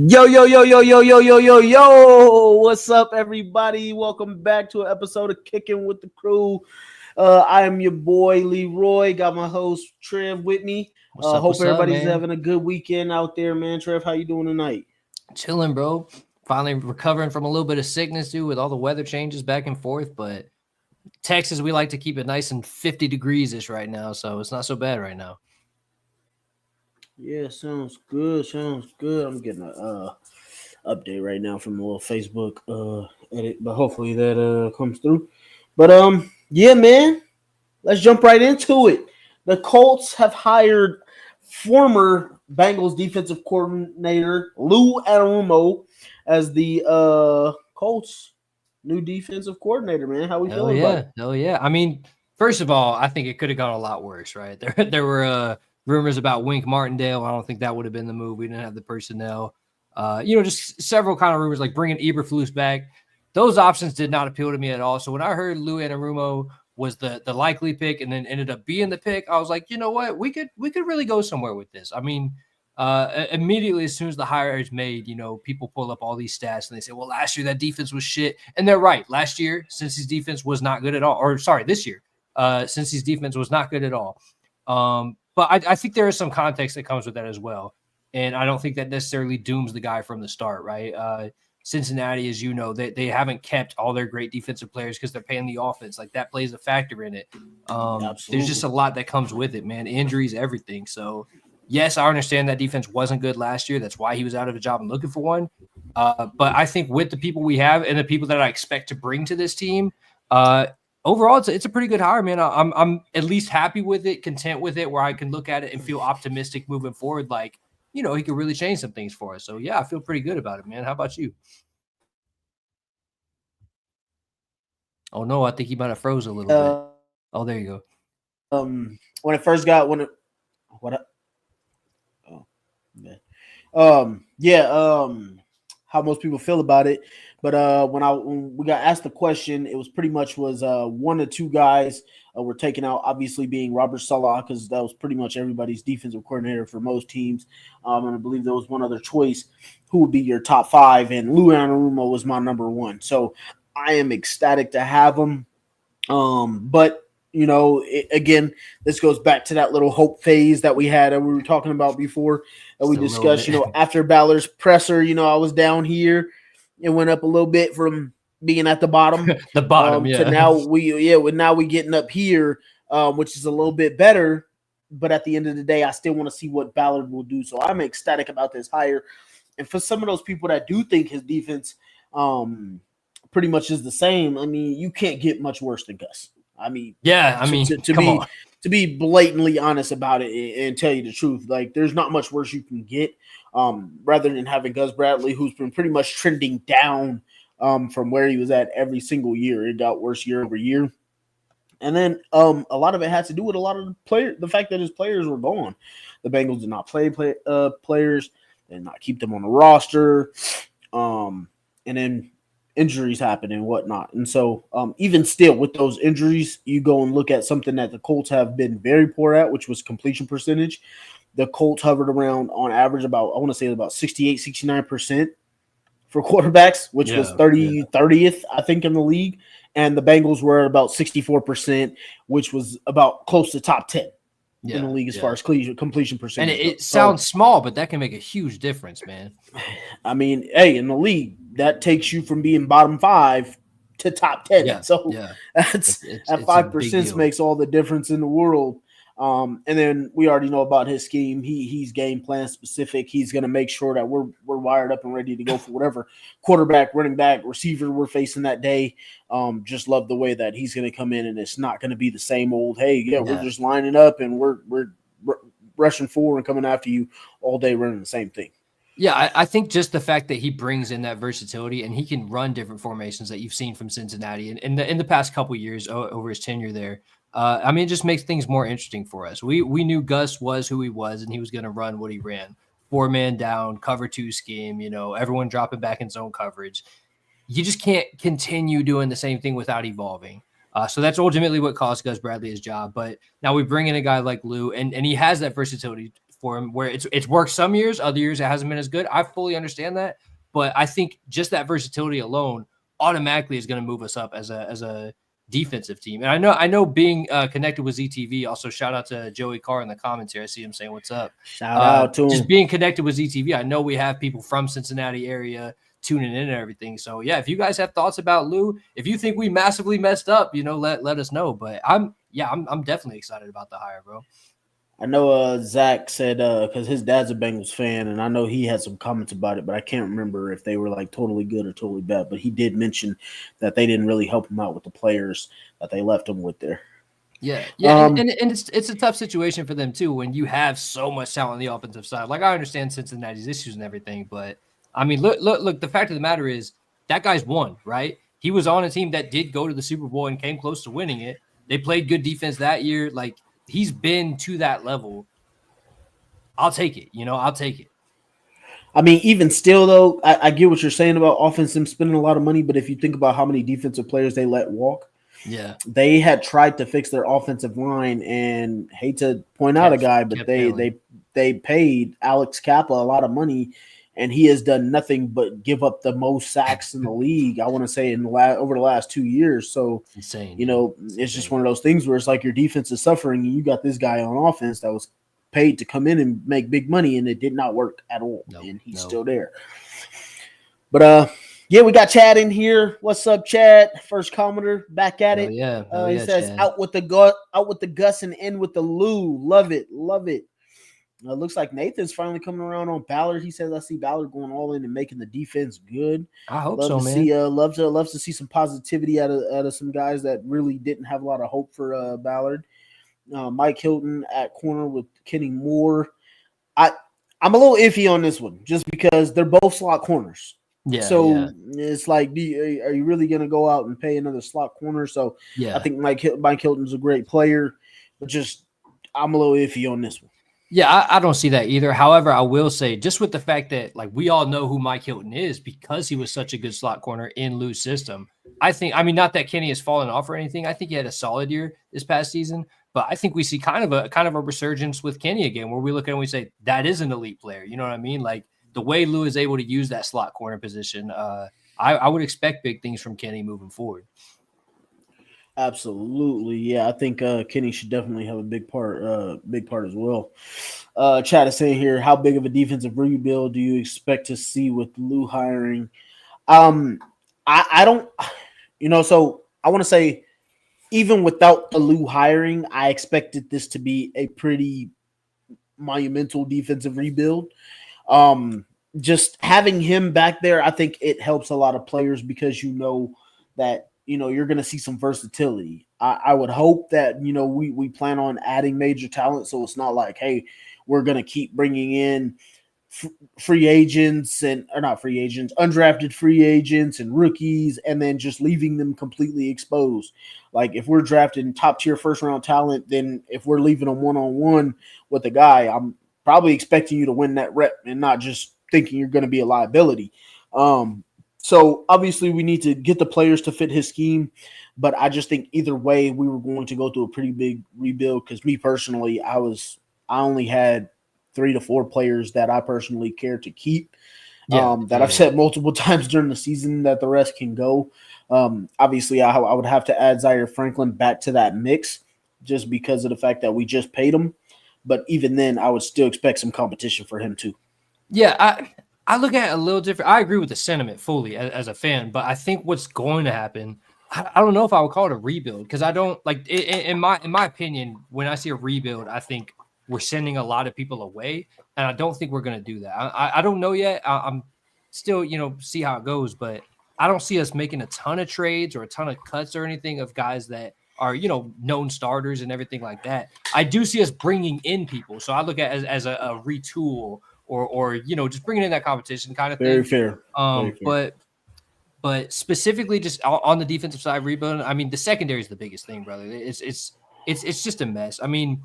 Yo, yo, yo, yo, yo, yo, yo, yo, yo. What's up, everybody? Welcome back to an episode of Kicking with the Crew. I am your boy, Leroy. Got my host, Trev, with me. What's up? Hope What's up, everybody's man? having a good weekend out there, man. Trev, how you doing tonight? Chilling, bro. Finally recovering from a little bit of sickness, dude, with all the weather changes back and forth. But Texas, we like to keep it nice and 50 degrees-ish right now, so it's not so bad right now. Yeah, sounds good. Sounds good. I'm getting a update right now from a little Facebook edit, but hopefully that comes through. But yeah, man. Let's jump right into it. The Colts have hired former Bengals defensive coordinator Lou Anarumo as the Colts' new defensive coordinator. Man, how we Hell feeling about yeah, it? hell yeah. I mean, first of all, I think it could have gone a lot worse, right? There were rumors about Wink Martindale. I don't think that would have been the move. We didn't have the personnel. Just several kind of rumors like bringing Eberflus back. Those options did not appeal to me at all. So when I heard Lou Anarumo was the likely pick and then ended up being the pick, I was like, you know what, we could really go somewhere with this. I mean, immediately as soon as the hire is made, people pull up all these stats and they say, well, last year that defense was shit. And they're right. Last year, since his defense was not good at all, or sorry, this year, since his defense was not good at all. But I think there is some context that comes with that as well. And I don't think that necessarily dooms the guy from the start, right? Cincinnati, as you know, they haven't kept all their great defensive players because they're paying the offense. Like that plays a factor in it. There's just a lot that comes with it, man. Injuries, everything. So yes, I understand that defense wasn't good last year. That's why he was out of a job and looking for one. But I think with the people we have and the people that I expect to bring to this team, overall, it's a pretty good hire, man. I'm at least happy with it, content with it, where I can look at it and feel optimistic moving forward. Like, he could really change some things for us. So yeah, I feel pretty good about it, man. How about you? Oh no, I think he might have froze a little bit. Oh, there you go. When it first got oh how most people feel about it. But when we got asked the question, it was pretty much was one or two guys were taken out, obviously being Robert Saleh, because that was pretty much everybody's defensive coordinator for most teams. And I believe there was one other choice who would be your top five, and Lou Anarumo was my number one. So I am ecstatic to have him. But again, this goes back to that little hope phase that we had that we were talking about before that we discussed. After Balor's presser, I was down here. It went up a little bit from being at the bottom, yeah. to now we getting up here, which is a little bit better. But at the end of the day, I still want to see what Ballard will do. So I'm ecstatic about this hire. And for some of those people that do think his defense, pretty much is the same, I mean, you can't get much worse than Gus. I mean, to be blatantly honest about it and tell you the truth, like there's not much worse you can get. Rather than having Gus Bradley, who's been pretty much trending down from where he was at every single year. It got worse year over year. And then a lot of it had to do with a lot of the fact that his players were gone. The Bengals did not play players, they did not keep them on the roster. And then injuries happen and whatnot. And so even still with those injuries, you go and look at something that the Colts have been very poor at, which was completion percentage. The Colts hovered around on average about 68, 69% for quarterbacks, which was 30th, I think, in the league. And the Bengals were at about 64%, which was about close to top 10 in the league as far as completion percentage. And it sounds small, but that can make a huge difference, man. I mean, hey, in the league, that takes you from being bottom 5 to top 10. That's at 5% makes all the difference in the world. And then we already know about his scheme. He's game plan specific. He's going to make sure that we're wired up and ready to go for whatever quarterback, running back, receiver we're facing that day. Just love the way that he's going to come in, and it's not going to be the same old, we're just lining up and we're rushing forward and coming after you all day running the same thing. Yeah, I think just the fact that he brings in that versatility and he can run different formations that you've seen from Cincinnati in the past couple of years over his tenure there. It just makes things more interesting for us. We knew Gus was who he was, and he was going to run what he ran. 4-man down, cover 2 scheme, everyone dropping back in zone coverage. You just can't continue doing the same thing without evolving. So that's ultimately what cost Gus Bradley his job. But now we bring in a guy like Lou, and he has that versatility. for him, where it's worked some years, other years it hasn't been as good. I fully understand that, but I think just that versatility alone automatically is going to move us up as a defensive team. And I know being connected with ZTV. Also, shout out to Joey Carr in the comments here. I see him saying what's up. Shout out to just him. being connected with ZTV. I know we have people from Cincinnati area tuning in and everything. So yeah, if you guys have thoughts about Lou, if you think we massively messed up, let us know. But I'm definitely excited about the hire, bro. I know Zach said because his dad's a Bengals fan, and I know he had some comments about it, but I can't remember if they were like totally good or totally bad. But he did mention that they didn't really help him out with the players that they left him with there. Yeah, and it's a tough situation for them too when you have so much talent on the offensive side. Like I understand Cincinnati's issues and everything, but I mean, look. The fact of the matter is that guy's won, right? He was on a team that did go to the Super Bowl and came close to winning it. They played good defense that year. Like he's been to that level. I'll take it. I'll take it. I mean, even still, though, I get what you're saying about offense and spending a lot of money. But if you think about how many defensive players they let walk, yeah, they had tried to fix their offensive line. And hate to point out a guy, but they paid Alex Kappa a lot of money, and he has done nothing but give up the most sacks in the league. I want to say over the last 2 years. So insane. It's just one of those things where it's like your defense is suffering, and you got this guy on offense that was paid to come in and make big money, and it did not work at all. And he's still there. But yeah, we got Chad in here. What's up, Chad? First commenter back at it. Yeah. He says Chad. out with the Gus and in with the Lou. Love it. Looks like Nathan's finally coming around on Ballard. He says I see Ballard going all in and making the defense good. I hope love so, to man. See, love to see some positivity out of some guys that really didn't have a lot of hope for Ballard. Mike Hilton at corner with Kenny Moore. I'm a little iffy on this one just because they're both slot corners. Yeah. So it's like, are you really going to go out and pay another slot corner? So yeah, I think Mike Hilton's a great player, but just I'm a little iffy on this one. Yeah, I don't see that either. However, I will say just with the fact that like we all know who Mike Hilton is because he was such a good slot corner in Lou's system. I mean, not that Kenny has fallen off or anything. I think he had a solid year this past season, but I think we see kind of a resurgence with Kenny again, where we look at him and we say that is an elite player. You know what I mean? Like the way Lou is able to use that slot corner position, I would expect big things from Kenny moving forward. Absolutely, yeah. I think Kenny should definitely have a big part as well. Chad is saying here, how big of a defensive rebuild do you expect to see with Lou hiring? I don't, so I want to say, even without the Lou hiring, I expected this to be a pretty monumental defensive rebuild. Just having him back there, I think it helps a lot of players because that you're going to see some versatility. I would hope that, we plan on adding major talent. So it's not like, hey, we're going to keep bringing in undrafted free agents and rookies, and then just leaving them completely exposed. Like if we're drafting top tier first round talent, then if we're leaving them one-on-one with a guy, I'm probably expecting you to win that rep and not just thinking you're going to be a liability. So obviously we need to get the players to fit his scheme, but I just think either way we were going to go through a pretty big rebuild because me personally, I only had 3 to 4 players that I personally care to keep. I've said multiple times during the season that the rest can go. Obviously I would have to add Zaire Franklin back to that mix just because of the fact that we just paid him. But even then I would still expect some competition for him too. Yeah, I look at it a little different. I agree with the sentiment fully as a fan, but I think what's going to happen, I don't know if I would call it a rebuild because I don't like in my opinion, when I see a rebuild, I think we're sending a lot of people away, and I don't think we're going to do that. I don't know yet. I'm still, see how it goes, but I don't see us making a ton of trades or a ton of cuts or anything of guys that are, known starters and everything like that. I do see us bringing in people. So I look at it as a retool or just bringing in that competition kind of thing. Very fair. But specifically just on the defensive side rebuilding, I mean, the secondary is the biggest thing, brother. It's just a mess. I mean,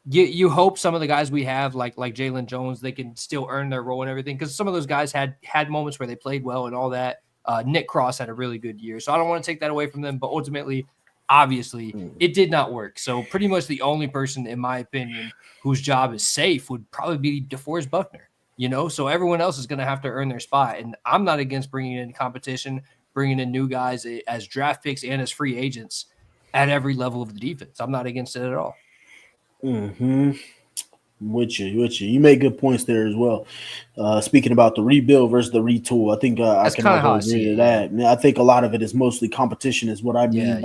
you hope some of the guys we have, like Jalen Jones, they can still earn their role and everything, because some of those guys had moments where they played well and all that. Nick Cross had a really good year, so I don't want to take that away from them. But ultimately, obviously it did not work. So pretty much the only person, in my opinion, whose job is safe would probably be DeForest Buckner. So everyone else is going to have to earn their spot. And I'm not against bringing in competition, bringing in new guys as draft picks and as free agents at every level of the defense. I'm not against it at all. Mm-hmm. With you make good points there as well. Speaking about the rebuild versus the retool, I think I That's can kind of also how I agree see to it. that. I think a lot of it is mostly competition, is what I mean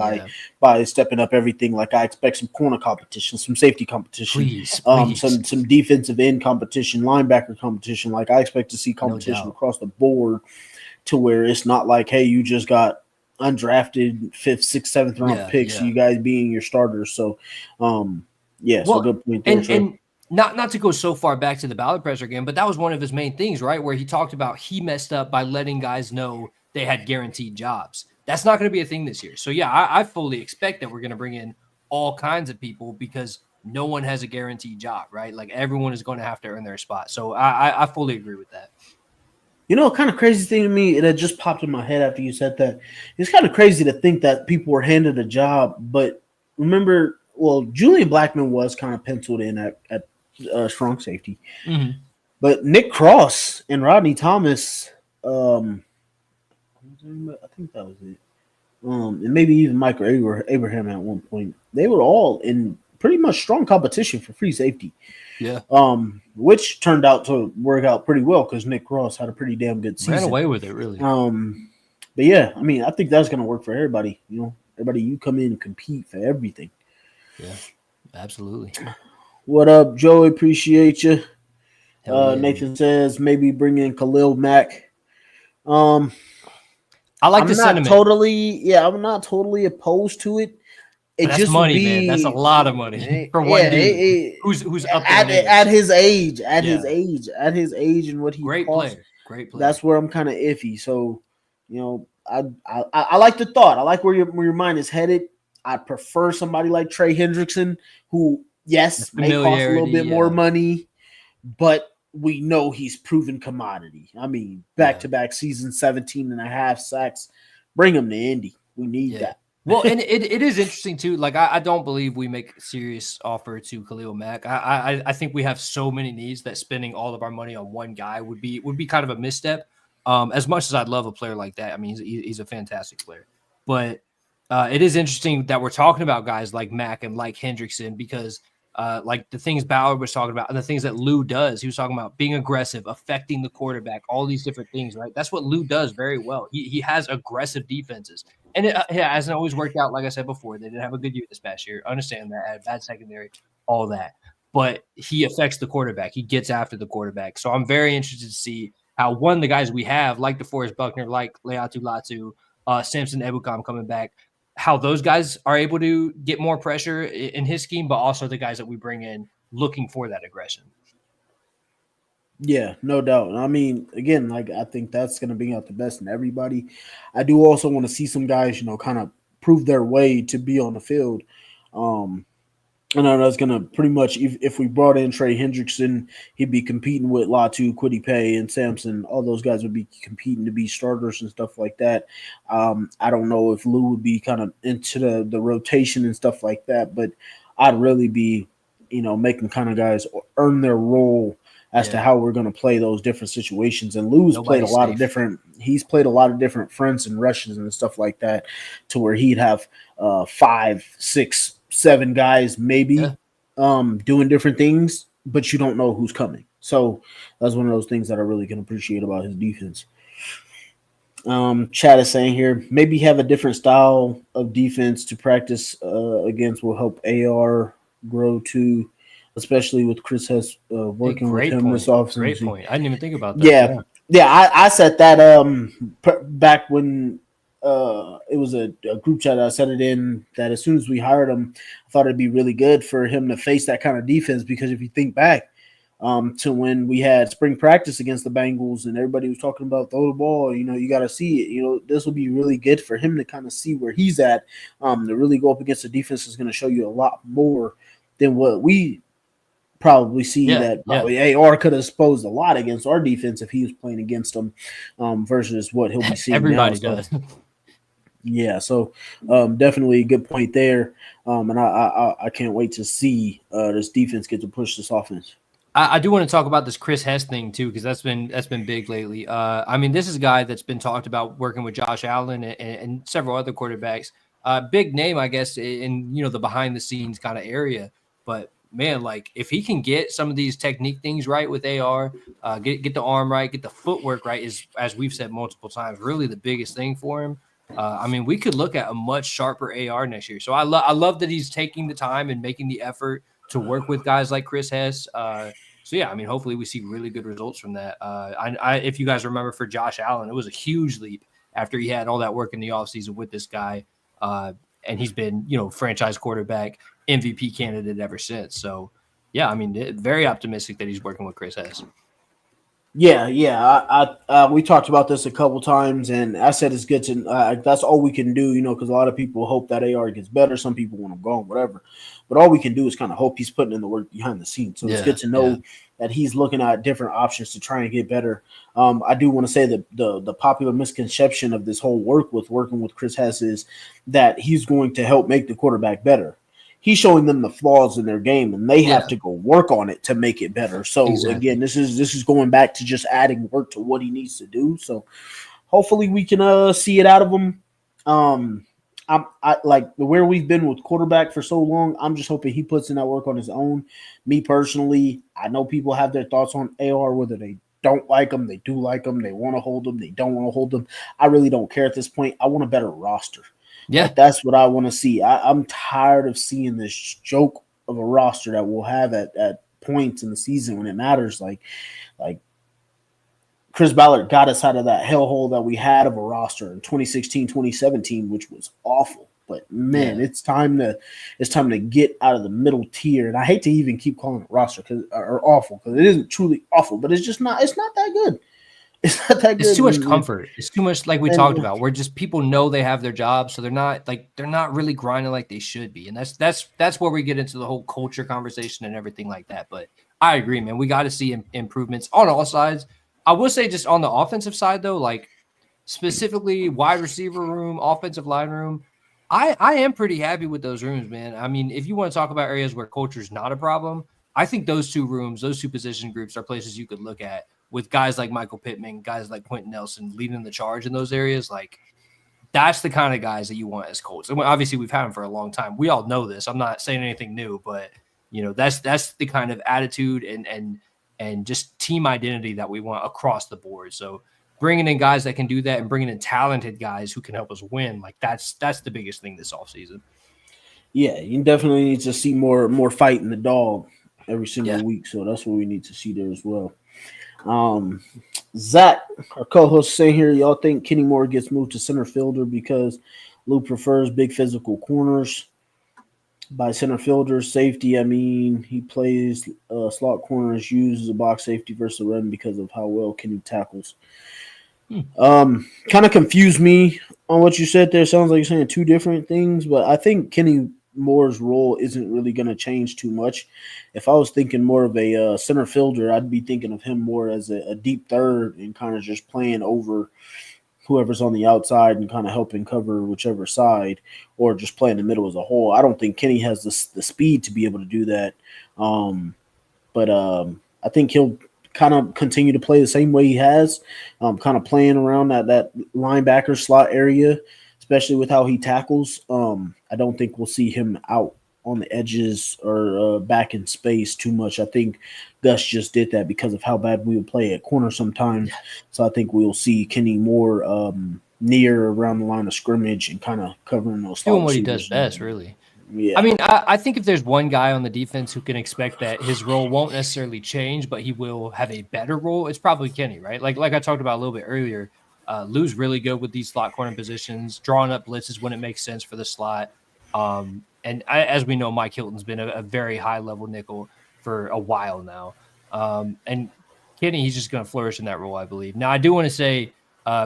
by stepping up everything. Like I expect some corner competition, some safety competition, Please. some defensive end competition, linebacker competition. Like I expect to see competition across the board, to where it's not like, hey, you just got undrafted 5th, 6th, 7th round picks, you guys being your starters. So, so good point there. And not to go so far back to the ballot pressure again, but that was one of his main things, right? Where he talked about he messed up by letting guys know they had guaranteed jobs. That's not going to be a thing this year. So yeah, I fully expect that we're going to bring in all kinds of people because no one has a guaranteed job, right? Like everyone is going to have to earn their spot. So I fully agree with that. Kind of crazy thing to me, it had just popped in my head after you said that. It's kind of crazy to think that people were handed a job, but remember, Julian Blackmon was kind of penciled in at strong safety. Mm-hmm. But Nick Cross and Rodney Thomas, I think that was it. And maybe even Michael Abraham at one point. They were all in pretty much strong competition for free safety. Yeah. Which turned out to work out pretty well because Nick Cross had a pretty damn good season. Ran away with it, really. But yeah, I mean, I think that's going to work for everybody. Everybody, you come in and compete for everything. Yeah, absolutely. What up, Joey? Appreciate you. Nathan says maybe bring in Khalil Mack. I like the sentiment. I'm not totally opposed to it. It that's just money, would be, man. That's a lot of money for one dude who's up there at his age, his age, and what he great costs. Great player. That's where I'm kind of iffy. So, I like the thought. I like where your mind is headed. I prefer somebody like Trey Hendrickson, who may cost a little bit more money, but we know he's proven commodity. I mean, back-to-back season, 17 and a half sacks. Bring him to Indy. We need that. Well, and it is interesting too. Like I don't believe we make a serious offer to Khalil Mack. I think we have so many needs that spending all of our money on one guy would be kind of a misstep. As much as I'd love a player like that, I mean he's a fantastic player. But it is interesting that we're talking about guys like Mack and like Hendrickson because like the things Ballard was talking about and the things that Lou does. He was talking about being aggressive, affecting the quarterback, all these different things, right? That's what Lou does very well. He has aggressive defenses. And it hasn't always worked out, like I said before. They didn't have a good year this past year. Understand that. Had bad secondary, all that. But he affects the quarterback. He gets after the quarterback. So I'm very interested to see how, one, the guys we have, like DeForest Buckner, like Leatu Latu, Samson Ebukam coming back, how those guys are able to get more pressure in his scheme, but also the guys that we bring in looking for that aggression. Yeah, no doubt. I mean, again, like I think that's going to bring out the best in everybody. I do also want to see some guys, kind of prove their way to be on the field. I know that's going to pretty much, if we brought in Trey Hendrickson, he'd be competing with Latu, Kwity Paye, and Sampson. All those guys would be competing to be starters and stuff like that. I don't know if Lou would be kind of into the rotation and stuff like that, but I'd really be, making kind of guys earn their role as to how we're going to play those different situations. And Lou's played a lot of different fronts and rushes and stuff like that, to where he'd have 5, 6, 7 guys maybe doing different things, but you don't know who's coming. So that's one of those things that I really can appreciate about his defense. Chad is saying here, maybe have a different style of defense to practice against will help AR grow too, especially with Chris Hess working with him this offseason. Great point. I didn't even think about that. Yeah. I said that back when it was a group chat. I said it in that as soon as we hired him, I thought it'd be really good for him to face that kind of defense, because if you think back to when we had spring practice against the Bengals and everybody was talking about throw the ball, you got to see it. This will be really good for him to kind of see where he's at. To really go up against the defense is going to show you a lot more than what we probably see. Probably AR could have exposed a lot against our defense if he was playing against them versus what he'll be seeing. Everybody does. Yeah, so definitely a good point there. And I can't wait to see this defense get to push this offense. I do want to talk about this Chris Hess thing too, because that's been big lately. I mean, this is a guy that's been talked about working with Josh Allen and several other quarterbacks. Big name, I guess, in the behind the scenes kind of area. But man, like if he can get some of these technique things right with AR, get the arm right, get the footwork right, is as we've said multiple times, really the biggest thing for him. I mean, we could look at a much sharper AR next year. So I love that he's taking the time and making the effort to work with guys like Chris Hess. So yeah, I mean, hopefully we see really good results from that. If you guys remember for Josh Allen, it was a huge leap after he had all that work in the offseason with this guy. And he's been, franchise quarterback, MVP candidate ever since. So yeah, I mean, very optimistic that he's working with Chris Hess. Yeah, yeah. We talked about this a couple times, and I said it's good to. That's all we can do, because a lot of people hope that AR gets better. Some people want him gone, whatever. But all we can do is kind of hope he's putting in the work behind the scenes. So it's good to Yeah. know that he's looking at different options to try and get better. I do want to say that the popular misconception of this whole working with Chris Hess is that he's going to help make the quarterback better. He's showing them the flaws in their game, and they have Yeah, to go work on it to make it better. So again, exactly. this is going back to just adding work to what he needs to do. So hopefully we can see it out of him. I like where we've been with quarterback for so long. I'm just hoping he puts in that work on his own. Me personally, I know people have their thoughts on AR, whether they don't like him, they do like him, they want to hold him, they don't want to hold him. I really don't care at this point. I want a better roster. Like Yeah. that's what I want to see. I'm tired of seeing this joke of a roster that we'll have at points in the season when it matters. Like Chris Ballard got us out of that hellhole that we had of a roster in 2016, 2017, which was awful. But man, Yeah. it's time to get out of the middle tier. And I hate to even keep calling it roster or awful because it isn't truly awful, but it's not that good. It's not that It's good. too much comfort. It's too much like we talked And about, where just people know they have their job, so they're not really grinding like they should be. And that's where we get into the whole culture conversation and everything like that. But I agree, man. We got to see improvements on all sides. I will say just on the offensive side though, like specifically wide receiver room, offensive line room, I am pretty happy with those rooms, man. I mean, if you want to talk about areas where culture is not a problem, I think those two rooms, those two position groups are places you could look at with guys like Michael Pittman, guys like Quentin Nelson leading the charge in those areas. Like that's the kind of guys that you want as Colts. And obviously we've had them for a long time. We all know this. I'm not saying anything new, but that's the kind of attitude and just team identity that we want across the board. So bringing in guys that can do that and bringing in talented guys who can help us win, like that's the biggest thing this offseason. yeah, you definitely need to see more fight in the dog every single Yeah. week. So that's what we need to see there as well. Um, Zach, our co-host, saying here, y'all think Kenny Moore gets moved to center fielder because Lou prefers big physical corners. By center fielder safety, I mean he plays slot corners, uses a box safety versus a run because of how well Kenny tackles. Hmm. Kind of confused me on what you said there. Sounds like you're saying two different things, but I think Kenny Moore's role isn't really going to change too much. If I was thinking more of a center fielder, I'd be thinking of him more as a deep third and kind of just playing over whoever's on the outside and kind of helping cover whichever side or just play in the middle as a whole. I don't think Kenny has the speed to be able to do that. But I think he'll kind of continue to play the same way he has, kind of playing around that linebacker slot area, especially with how he tackles. I don't think we'll see him out on the edges or back in space too much. I think Gus just did that because of how bad we would play at corner sometimes. Yeah. So I think we'll see Kenny more near around the line of scrimmage and kind of covering those slot Doing what he does receivers. best, really. I Yeah. mean, I think if there's one guy on the defense who can expect that his role won't necessarily change, but he will have a better role, it's probably Kenny, right? Like I talked about a little bit earlier. Lou's really good with these slot corner positions, drawing up blitzes when it makes sense for the slot. As we know, Mike Hilton's been a very high level nickel for a while now. And Kenny, he's just going to flourish in that role, I believe. Now, I do want to say,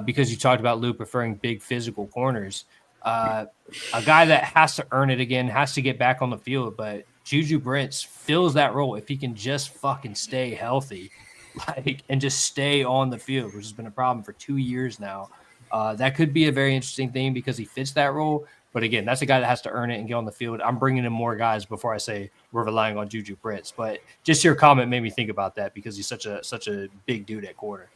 because you talked about Lou preferring big physical corners, a guy that has to earn it again, has to get back on the field. But Juju Brents fills that role if he can just fucking stay healthy, and just stay on the field, which has been a problem for 2 years now. That could be a very interesting thing because he fits that role. But again, that's a guy that has to earn it and get on the field. I'm bringing in more guys before I say we're relying on Juju Brents. But just your comment made me think about that because he's such a big dude at corner.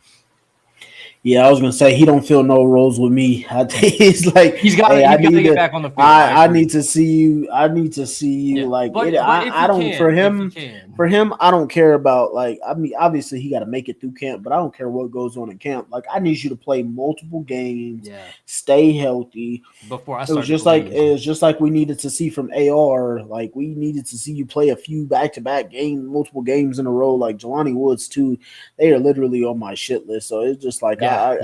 Yeah, I was gonna say he don't fill no roles with me. I think he's like, He's got hey, I to need get to, back on the field. I need to see you. I need to see you. Yeah. Like, But if I he don't can, if he can. for him. I don't care about like. I mean, obviously he got to make it through camp, but I don't care what goes on in camp. Like, I need you to play multiple games, Yeah. stay healthy. Before I It was started just like we needed to see from AR. Like, we needed to see you play a few back-to-back multiple games in a row. Like Jelani Woods too. They are literally on my shit list. So it's just like I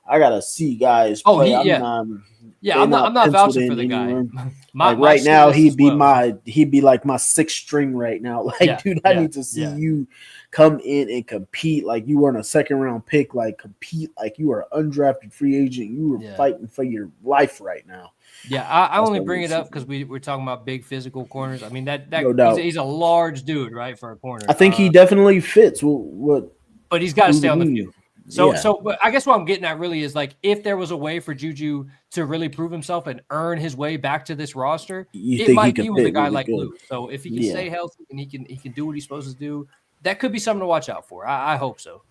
gotta see guys play. I'm not penciled vouching for in the guy. anywhere. my Right shit now, list as well. he'd be like my sixth string right now. Like, dude, I need to see you come in and compete like you weren't a second round pick. Like, compete like you are an undrafted free agent. You were fighting for your life right now. Yeah, I only bring it up because we're talking about big physical corners. I mean that no doubt. He's a large dude, right, for a corner. I think he definitely fits what but he's got to stay on the field. So, yeah. But I guess what I'm getting at really is like if there was a way for Juju to really prove himself and earn his way back to this roster, it might be with a guy like Luke. So if he can stay healthy and he can do what he's supposed to do, that could be something to watch out for. I hope so.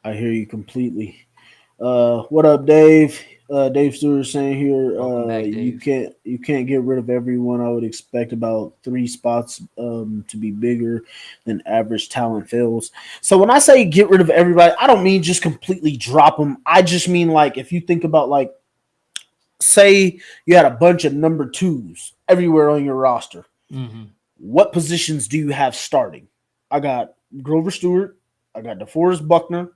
I hear you completely. What up, Dave? Dave Stewart saying here, back, you can't get rid of everyone. I would expect about 3 spots to be bigger than average talent fills. So when I say get rid of everybody, I don't mean just completely drop them. I just mean like if you think about like, say you had a bunch of number 2s everywhere on your roster. Mm-hmm. What positions do you have starting? I got Grover Stewart. I got DeForest Buckner.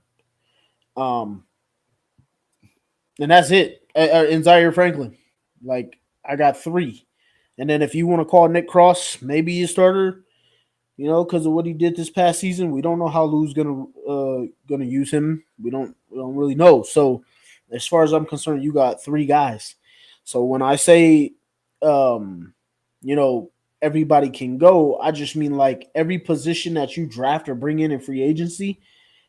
And that's it. And Zaire Franklin. Like, I got 3. And then if you want to call Nick Cross maybe a starter, because of what he did this past season, we don't know how Lou's gonna use him. We don't really know. So as far as I'm concerned, you got 3 guys. So when I say everybody can go, I just mean like every position that you draft or bring in free agency,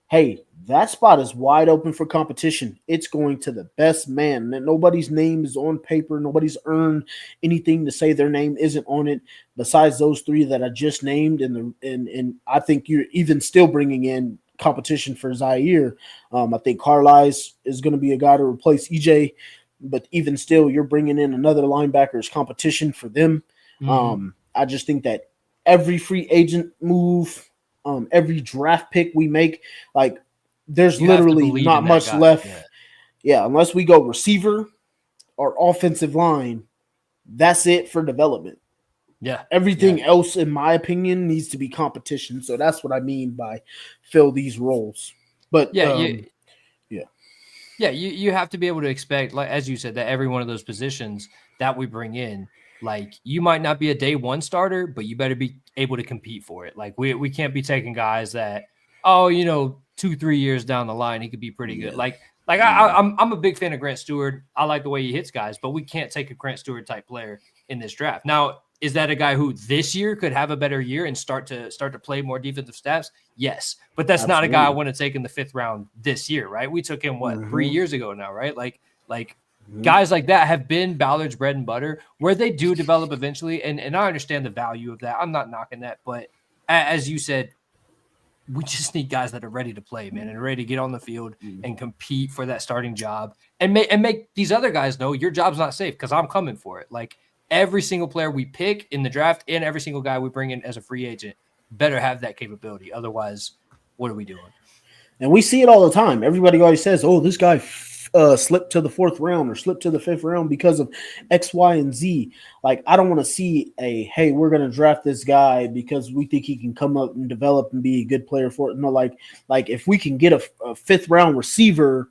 hey, that spot is wide open for competition. It's going to the best man. Nobody's name is on paper. Nobody's earned anything to say their name isn't on it besides those 3 that I just named. And I think you're even still bringing in competition for Zaire. I think Carlisle is going to be a guy to replace EJ. But even still, you're bringing in another linebacker's competition for them. Mm-hmm. I just think that every free agent move, every draft pick we make, like there's literally not much left. Yeah, unless we go receiver or offensive line, that's it for development. Yeah. Everything else, in my opinion, needs to be competition. So that's what I mean by fill these roles. But you have to be able to expect, like as you said, that every one of those positions that we bring in, like you might not be a day 1 starter, but you better be able to compete for it. Like we can't be taking guys that, 2-3 years down the line, he could be pretty good. I'm a big fan of Grant Stewart. I like the way he hits guys, but we can't take a Grant Stewart type player in this draft. Now, is that a guy who this year could have a better year and start to play more defensive snaps? Yes, but that's not a guy I want to take in the 5th round this year, right? We took him 3 years ago now, right? Like guys like that have been Ballard's bread and butter, where they do develop eventually, and I understand the value of that. I'm not knocking that, but as you said, we just need guys that are ready to play, man, and ready to get on the field and compete for that starting job, and make these other guys know your job's not safe because I'm coming for it. Like every single player we pick in the draft and every single guy we bring in as a free agent better have that capability. Otherwise, what are we doing? And we see it all the time. Everybody always says, "Oh, this guy slipped to the 4th round or slipped to the 5th round because of X, Y, and Z." Like, I don't want to see hey, we're going to draft this guy because we think he can come up and develop and be a good player for it. No, like if we can get a 5th round receiver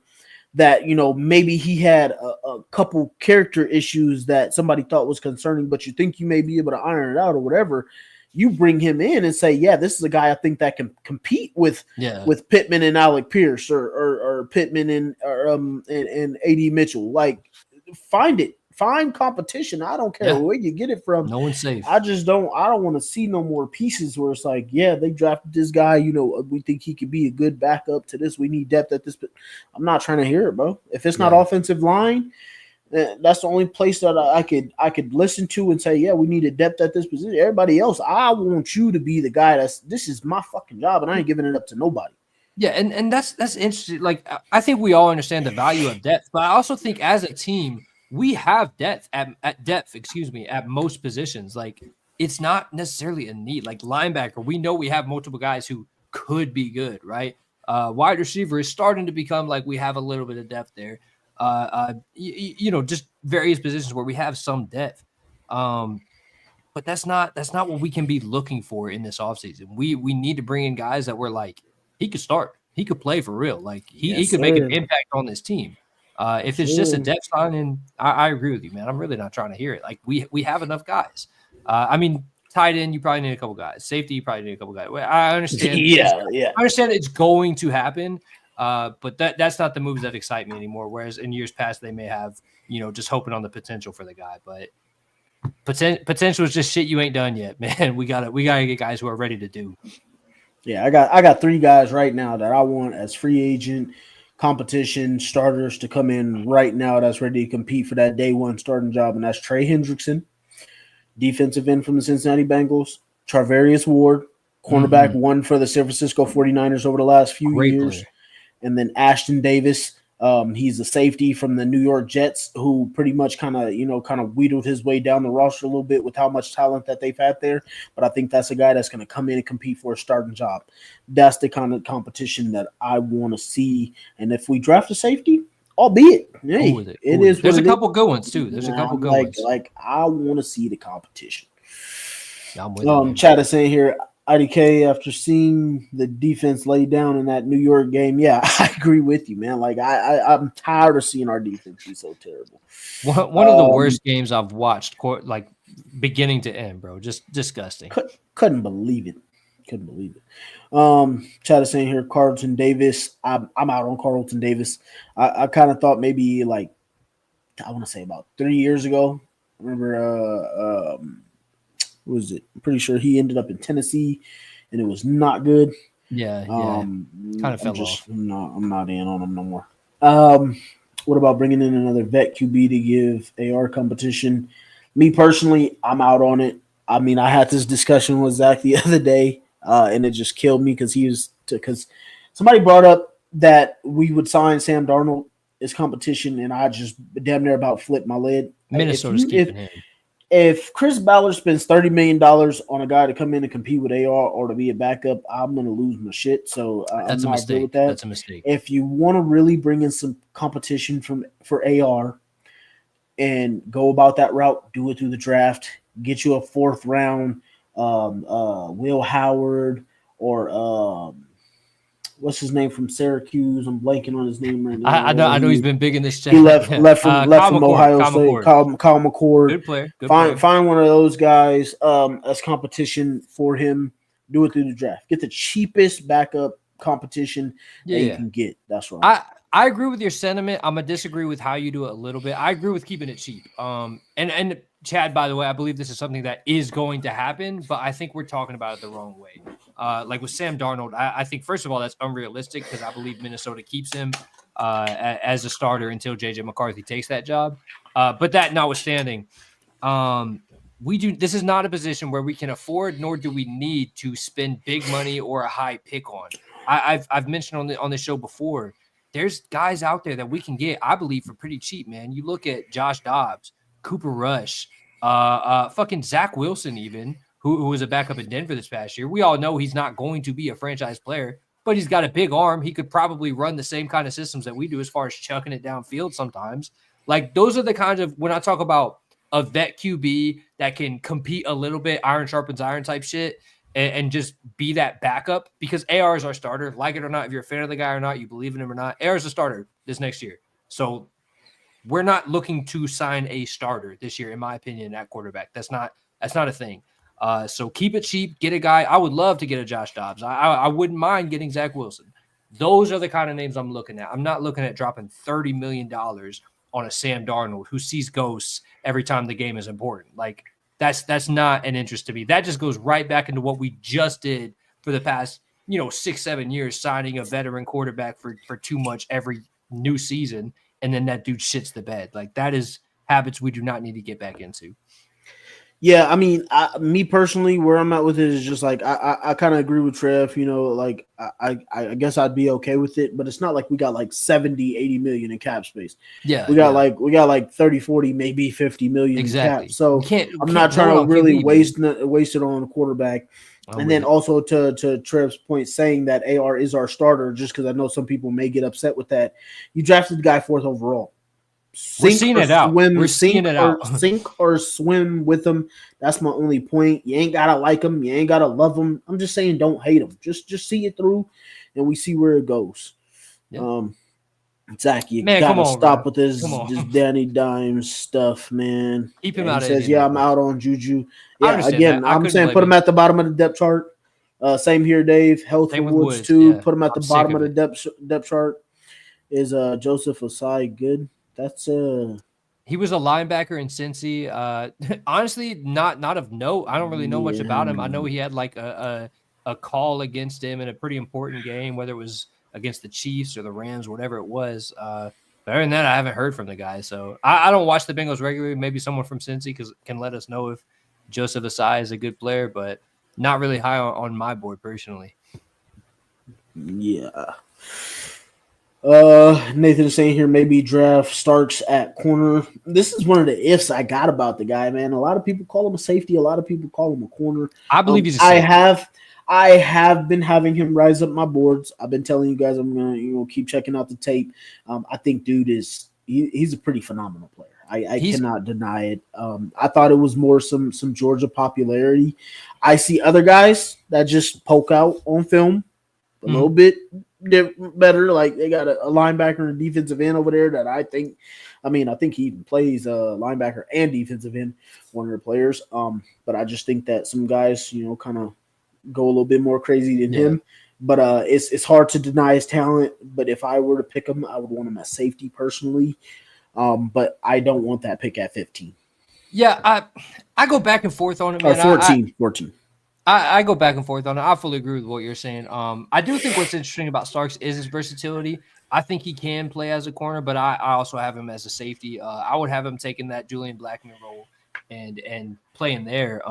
that, maybe he had a couple character issues that somebody thought was concerning, but you think you may be able to iron it out or whatever, you bring him in and say, yeah, this is a guy I think that can compete with Pittman and Alec Pierce or Pittman and AD Mitchell. Like, find find competition. I don't care Yeah. where you get it from. No one's safe. I don't want to see no more pieces where it's like, yeah, they drafted this guy. We think he could be a good backup to this. We need depth at this. But I'm not trying to hear it, bro. If it's not offensive line, that's the only place that I could listen to and say, yeah, we need a depth at this position. Everybody else, I want you to be the guy this is my fucking job, and I ain't giving it up to nobody. Yeah, and that's interesting. Like, I think we all understand the value of depth, but I also think as a team, we have depth at depth, at most positions. Like, it's not necessarily a need. Like linebacker, we know we have multiple guys who could be good, right? Wide receiver is starting to become like we have a little bit of depth there. Just various positions where we have some depth. But that's not what we can be looking for in this offseason. We need to bring in guys that we're like, he could start, he could play for real. Like he could make an impact on this team. If it's just a depth signing, I agree with you, man. I'm really not trying to hear it. Like we have enough guys. I mean, tight end, you probably need a couple guys. Safety, you probably need a couple guys. I understand. I understand it's going to happen. But that's not the moves that excite me anymore. Whereas in years past, they may have, just hoping on the potential for the guy. But potential is just shit you ain't done yet, man. We gotta get guys who are ready to do. Yeah, I got 3 guys right now that I want as free agent competition starters to come in right now that's ready to compete for that day one starting job, and that's Trey Hendrickson, defensive end from the Cincinnati Bengals, Charvarius Ward, cornerback one for the San Francisco 49ers over the last few years, and then Ashton Davis. He's a safety from the New York Jets who pretty much kind of wheedled his way down the roster a little bit with how much talent that they've had there. But I think that's a guy that's going to come in and compete for a starting job. That's the kind of competition that I want to see. And if we draft a safety, albeit, it is. There's a couple good ones too. There's a couple good ones. Like I want to see the competition. I'm with you, Chad is saying here, IDK, after seeing the defense lay down in that New York game, yeah, I agree with you, man. Like I'm tired of seeing our defense be so terrible. One of the worst games I've watched, like beginning to end, bro. Just disgusting. Couldn't believe it. Chad is saying here, Carlton Davis. I'm out on Carlton Davis. I kind of thought maybe like I want to say about 3 years ago. I remember what was it? I'm pretty sure he ended up in Tennessee, and it was not good. Yeah. Kind of fell off. I'm not in on him no more. What about bringing in another vet QB to give AR competition? Me personally, I'm out on it. I mean, I had this discussion with Zach the other day, and it just killed me because somebody brought up that we would sign Sam Darnold as competition, and I just damn near about flipped my lid. Minnesota's keeping him. If Chris Ballard spends $30 million on a guy to come in and compete with AR or to be a backup, I'm going to lose my shit. So that's I'm a not good with mistake. that. That's a mistake. If you want to really bring in some competition for AR and go about that route, do it through the draft. Get you a 4th round, Will Howard or what's his name from Syracuse? I'm blanking on his name right now. I know he's been big in this chat. He left from Ohio State. Kyle McCord. Good player. Find one of those guys as competition for him. Do it through the draft. Get the cheapest backup competition you can get. That's right. I agree with your sentiment. I'm gonna disagree with how you do it a little bit. I agree with keeping it cheap. And Chad, by the way, I believe this is something that is going to happen, but I think we're talking about it the wrong way. Like with Sam Darnold, I think first of all that's unrealistic because I believe Minnesota keeps him as a starter until JJ McCarthy takes that job. But that notwithstanding, this is not a position where we can afford nor do we need to spend big money or a high pick on. I've mentioned on the show before. There's guys out there that we can get, I believe, for pretty cheap, man. You look at Josh Dobbs, Cooper Rush, fucking Zach Wilson, even who was a backup in Denver this past year. We all know he's not going to be a franchise player, but he's got a big arm. He could probably run the same kind of systems that we do as far as chucking it downfield sometimes. Like those are the kinds of when I talk about a vet QB that can compete a little bit, iron sharpens iron type shit. And just be that backup because AR is our starter. Like it or not, if you're a fan of the guy or not, you believe in him or not, AR is a starter this next year. So we're not looking to sign a starter this year, in my opinion, at quarterback. That's not a thing. So keep it cheap. Get a guy. I would love to get a Josh Dobbs. I wouldn't mind getting Zach Wilson. Those are the kind of names I'm looking at. I'm not looking at dropping $30 million on a Sam Darnold who sees ghosts every time the game is important. Like that's not an interest to me. That just goes right back into what we just did for the past, 6-7 years, signing a veteran quarterback for too much every new season, and then that dude shits the bed. Like that is habits we do not need to get back into. Yeah, I mean, me personally, where I'm at with it is just like I kind of agree with Trev. Like I guess I'd be okay with it, but it's not like we got like 70, 80 million in cap space. Yeah, we got like 30, 40, maybe 50 million in cap. So I'm not trying to really waste it on a quarterback. And then also to Trev's point, saying that AR is our starter, just because I know some people may get upset with that. You drafted the guy 4th overall. We're seeing it out. We're seeing it out. Sink or swim with him. That's my only point. You ain't gotta like him. You ain't gotta love him. I'm just saying, don't hate him. Just see it through, and we see where it goes. Yeah. Zach, you gotta stop with this Danny Dimes stuff, man. Keep him out. He says, "Yeah, I'm out on Juju." Yeah, again, I'm saying put him at the bottom of the depth chart. Same here, Dave. Health with Woods too. Yeah. Put him at the bottom of the depth chart. Is Joseph Osai good? That's he was a linebacker in Cincy. Honestly, not of note. I don't really know much about him. I know he had like a call against him in a pretty important game, whether it was against the Chiefs or the Rams, whatever it was. But other than that, I haven't heard from the guy. So I don't watch the Bengals regularly. Maybe someone from Cincy can let us know if Joseph Asai is a good player, but not really high on my board personally. Yeah. Nathan is saying here maybe draft Starks at corner. This is one of the ifs I got about the guy, man. A lot of people call him a safety. A lot of people call him a corner. I believe he's a safety. I have been having him rise up my boards. I've been telling you guys I'm gonna keep checking out the tape. I think dude he's a pretty phenomenal player. I cannot deny it. I thought it was more some Georgia popularity. I see other guys that just poke out on film a little bit better. Like they got a linebacker and a defensive end over there that I think he even plays linebacker and defensive end, one of their players. But I just think that some guys, kind of go a little bit more crazy than him. But it's hard to deny his talent. But if I were to pick him, I would want him at safety personally. But I don't want that pick at 15. Yeah, I go back and forth on it, man. 14. I go back and forth on it. I fully agree with what you're saying. I do think what's interesting about Starks is his versatility. I think he can play as a corner, but I also have him as a safety. I would have him taking that Julian Blackman role and playing there.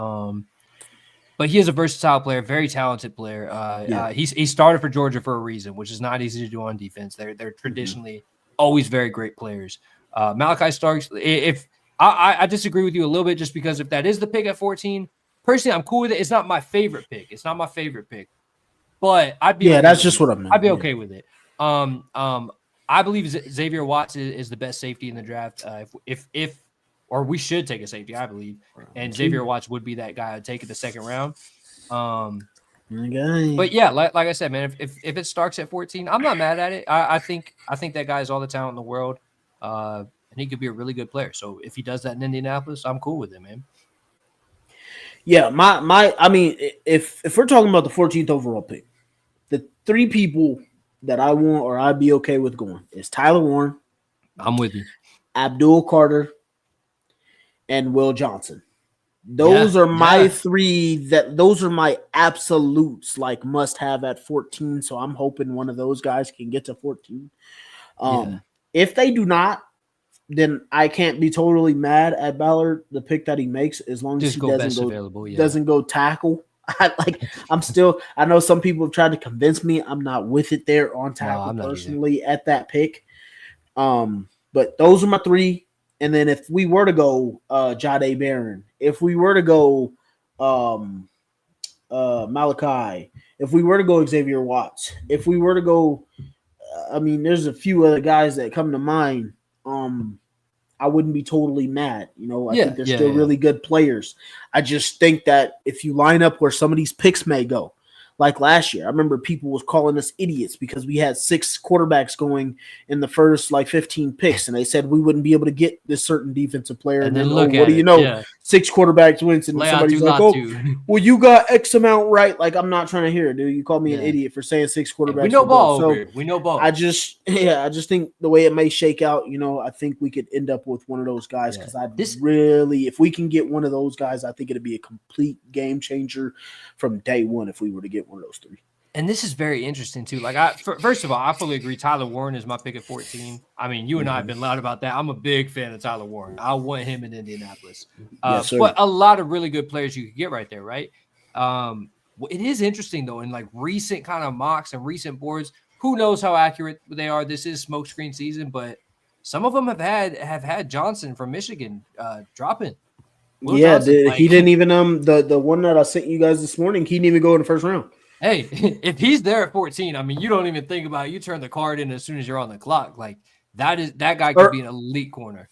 But he is a versatile player, very talented player. He started for Georgia for a reason, which is not easy to do on defense. They're traditionally always very great players. Malachi Starks, if I disagree with you a little bit, just because if that is the pick at 14, personally, I'm cool with it. It's not my favorite pick. But I'd be that's just what I meant. I'd be okay with it. I believe Xavier Watts is the best safety in the draft. If we should take a safety, I believe, and Xavier Watts would be that guy I'd take in the second round. But yeah, like I said, man, if it starts at 14, I'm not mad at it. I think that guy has all the talent in the world, and he could be a really good player. So if he does that in Indianapolis, I'm cool with it, man. Yeah, I mean, if we're talking about the 14th overall pick, the three people that I want or I'd be okay with going is Tyler Warren. I'm with you. Abdul Carter and Will Johnson. Those are my three. Those are my absolutes, like must have at 14. So I'm hoping one of those guys can get to 14. If they do not, then I can't be totally mad at Ballard, the pick that he makes, as long as he doesn't go tackle. I know some people have tried to convince me I'm not with it there on tackle personally at that pick. But those are my three. And then if we were to go Jahdae Barron, if we were to go Malachi, if we were to go Xavier Watts, if we were to go, there's a few other guys that come to mind. I wouldn't be totally mad. I think they're still really good players. I just think that if you line up where some of these picks may go, like last year. I remember people was calling us idiots because we had 6 quarterbacks going in the first like 15 picks, and they said we wouldn't be able to get this certain defensive player. And And then then, look what at do you it. know? Yeah. 6 quarterbacks wins, and somebody's Leatu like, "Oh, Latu. well, you got X amount right." Like, I'm not trying to hear it, dude. You called me an Yeah. idiot for saying 6 quarterbacks. We know would go. ball over So here. We know ball. I just think the way it may shake out, I think we could end up with one of those guys because if we can get one of those guys, I think it'd be a complete game changer from day one if we were to get one of those 3. And this is very interesting too. Like, first of all, I fully agree. Tyler Warren is my pick at 14. I mean, you and I have been loud about that. I'm a big fan of Tyler Warren. I want him in Indianapolis. Yes, but a lot of really good players you could get right there, right? It is interesting though, in like recent kind of mocks and recent boards. Who knows how accurate they are? This is smokescreen season, but some of them have had Johnson from Michigan dropping. Johnson, he didn't even the one that I sent you guys this morning. He didn't even go in the first round. Hey, if he's there at 14, I mean, you don't even think about it. You turn the card in as soon as you're on the clock. Like that guy could be an elite corner.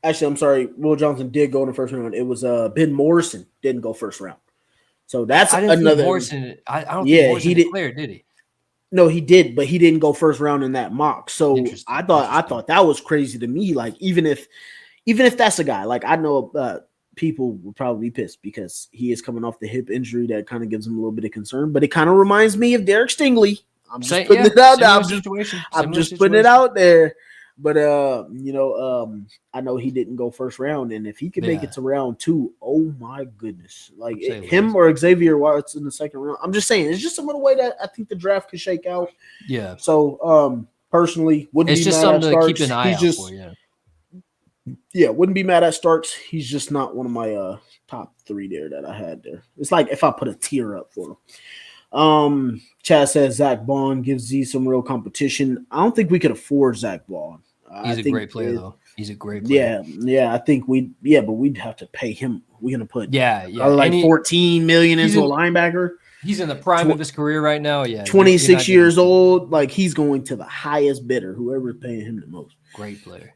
Actually, I'm sorry. Will Johnson did go in the first round. It was Ben Morrison didn't go first round. So that's another. Morrison, I don't think Morrison declared, did he? No, he did, but he didn't go first round in that mock. So I thought that was crazy to me. Like even if that's a guy, like I know people would probably be pissed because he is coming off the hip injury that kind of gives him a little bit of concern, but it kind of reminds me of Derek Stingley. I'm just putting it out there. I'm just putting it out there. But I know he didn't go first round, and if he can make it to round 2, oh my goodness, like him or Xavier Watts in the second round. I'm just saying, it's just some of the way that I think the draft could shake out. Yeah. So personally, wouldn't be mad at Starks. Keep an eye out for. Yeah, wouldn't be mad at Starks. He's just not one of my top 3 there that I had there. It's like if I put a tier up for him. Chad says Zach Bond gives Z some real competition. I don't think we could afford Zach Bond. He's a great player, though. He's a great player. Yeah. I think but we'd have to pay him. We're gonna put like $14 million into a linebacker. He's in the prime of his career right now. Yeah, 26 years old. Like he's going to the highest bidder, whoever's paying him the most. Great player.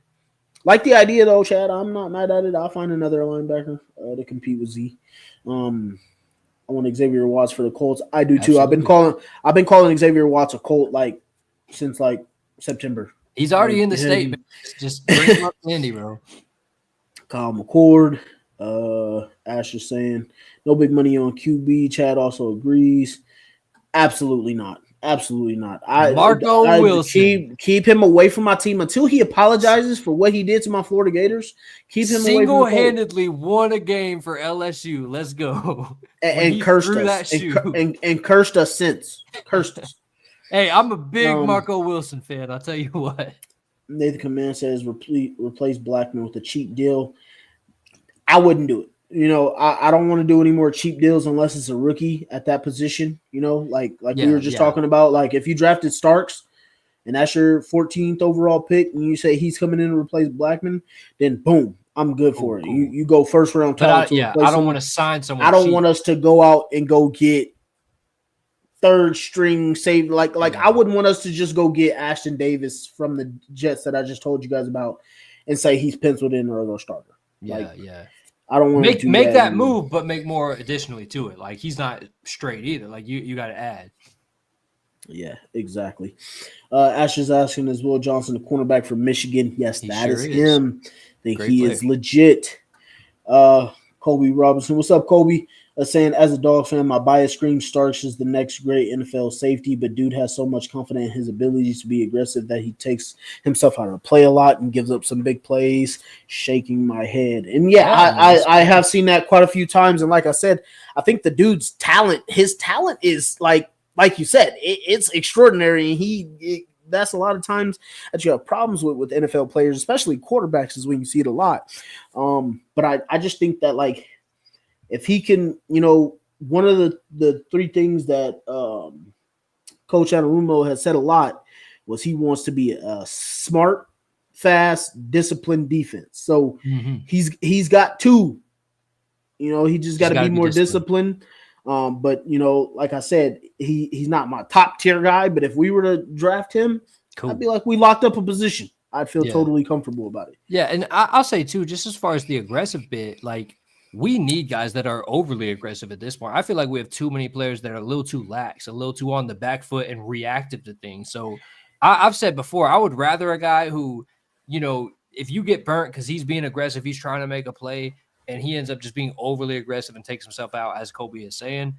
Like the idea though, Chad. I'm not mad at it. I'll find another linebacker to compete with Z. I want Xavier Watts for the Colts. I do too. Absolutely. I've been calling Xavier Watts a Colt since September. He's already in the state. Just bring him up to Indy, bro. Kyle McCord. Ash is saying no big money on QB. Chad also agrees. Absolutely not. Absolutely not. Marco Wilson. Keep him away from my team until he apologizes for what he did to my Florida Gators. Keep him single-handedly won a game for LSU. Let's go. And cursed us. And cursed us since. Cursed us. Hey, I'm a big Marco Wilson fan. I'll tell you what. Nathan Command says replace Blackman with a cheap deal. I wouldn't do it. I don't want to do any more cheap deals unless it's a rookie at that position. Like we were just talking about. Like if you drafted Starks and that's your 14th overall pick, and you say he's coming in to replace Blackman, then boom, I'm good for it. Cool. You go first round talent. I don't want to sign someone. I don't want us to go out and go get third string save. Like I wouldn't want us to just go get Ashton Davis from the Jets that I just told you guys about and say he's penciled in or a starter. I don't want to make that move, but make more additionally to it. Like he's not straight either. Like you got to add. Yeah, exactly. Ash is asking, is Will Johnson the cornerback from Michigan? Yes, that is him. I think he is legit. Kobe Robinson, what's up, Kobe? Saying, as a dog fan, my bias screams Starks is the next great NFL safety, but dude has so much confidence in his abilities to be aggressive that he takes himself out of the play a lot and gives up some big plays, shaking my head. And I have seen that quite a few times. And like I said, I think the dude's talent, his talent is like you said, it's extraordinary. And that's a lot of times that you have problems with NFL players, especially quarterbacks, is when you see it a lot. But I just think that if he can, one of the 3 things that Coach Anarumo has said a lot was he wants to be a smart, fast, disciplined defense. So he's got 2. He just got to be more disciplined. But like I said, he's not my top tier guy. But if we were to draft him, I'd be like, we locked up a position. I'd feel totally comfortable about it. Yeah, and I'll say too, just as far as the aggressive bit, like we need guys that are overly aggressive at this point. I feel like we have too many players that are a little too lax, a little too on the back foot and reactive to things. So I've said before, I would rather a guy who, if you get burnt because he's being aggressive, he's trying to make a play, and he ends up just being overly aggressive and takes himself out, as Kobe is saying.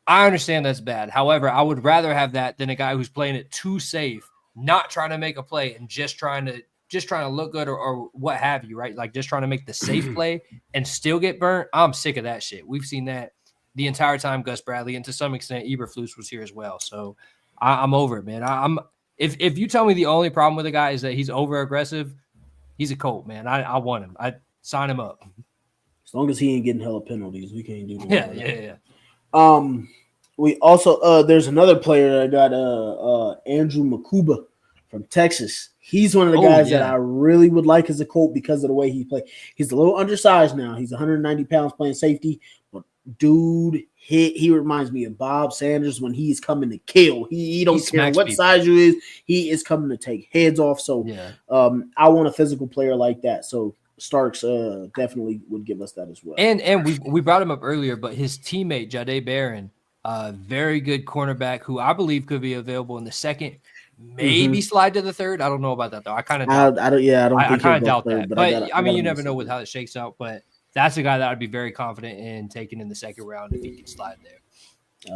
I understand that's bad. However, I would rather have that than a guy who's playing it too safe, not trying to make a play and just trying to look good or what have you, right? Like just trying to make the safe play and still get burnt. I'm sick of that shit. We've seen that the entire time Gus Bradley, and to some extent Eberflus was here as well. So I'm over it, man. If you tell me the only problem with the guy is that he's over aggressive, he's a Colt, man. I want him. I sign him up. As long as he ain't getting hella penalties, we can't do that. Yeah. We also there's another player that got Andrew Makuba from Texas. He's one of the guys that I really would like as a Colt because of the way he plays. He's a little undersized now. He's 190 pounds playing safety, but dude, he reminds me of Bob Sanders when he's coming to kill. He don't care what size you is. He is coming to take heads off. So I want a physical player like that. So Starks definitely would give us that as well. And we brought him up earlier, but his teammate Jahdae Barron, very good cornerback who I believe could be available in the second, maybe slide to the third. I don't know about that though. I kind of doubt. I don't kind of doubt that. But I mean, you never know with how it shakes out. But that's a guy that I'd be very confident in taking in the second round if he can slide there.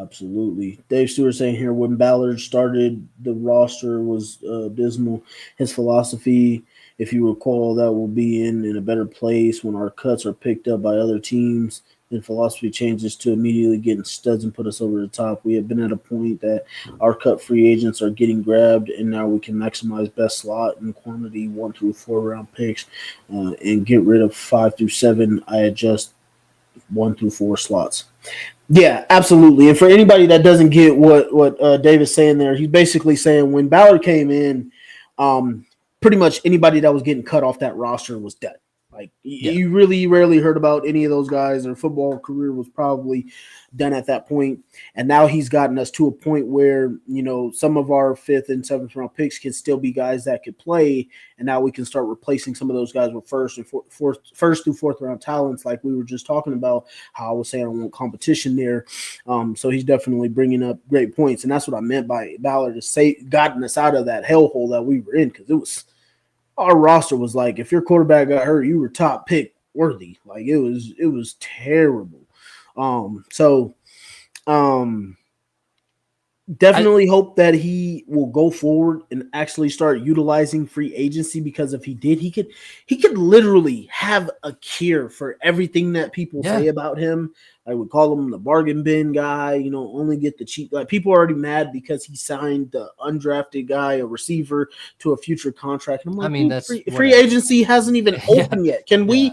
Absolutely. Dave Stewart saying here when Ballard started, the roster was dismal. His philosophy, if you recall, that will be in a better place when our cuts are picked up by other teams. Then philosophy changes to immediately getting studs and put us over the top. We have been at a point that our cut free agents are getting grabbed, and now we can maximize best slot and quantity 1 through 4 round picks and get rid of 5 through 7. I adjust 1 through 4 slots. Yeah, absolutely. And for anybody that doesn't get what Dave is saying there, he's basically saying when Ballard came in, pretty much anybody that was getting cut off that roster was dead. Like you really rarely heard about any of those guys. Their football career was probably done at that point. And now he's gotten us to a point where, some of our 5th and 7th round picks can still be guys that could play. And now we can start replacing some of those guys with first through 4th round talents. Like we were just talking about how I was saying I want competition there. So he's definitely bringing up great points. And that's what I meant by Ballard to gotten us out of that hellhole that we were in. Cause it was, our roster was like, if your quarterback got hurt, you were top pick worthy. Like it was terrible. Definitely hope that he will go forward and actually start utilizing free agency, because if he did, he could literally have a cure for everything that people say about him. I would call him the bargain bin guy, only get the cheap. Like people are already mad because he signed the undrafted guy, a receiver, to a future contract. And I'm like, I mean, that's free agency hasn't even opened yet. Can we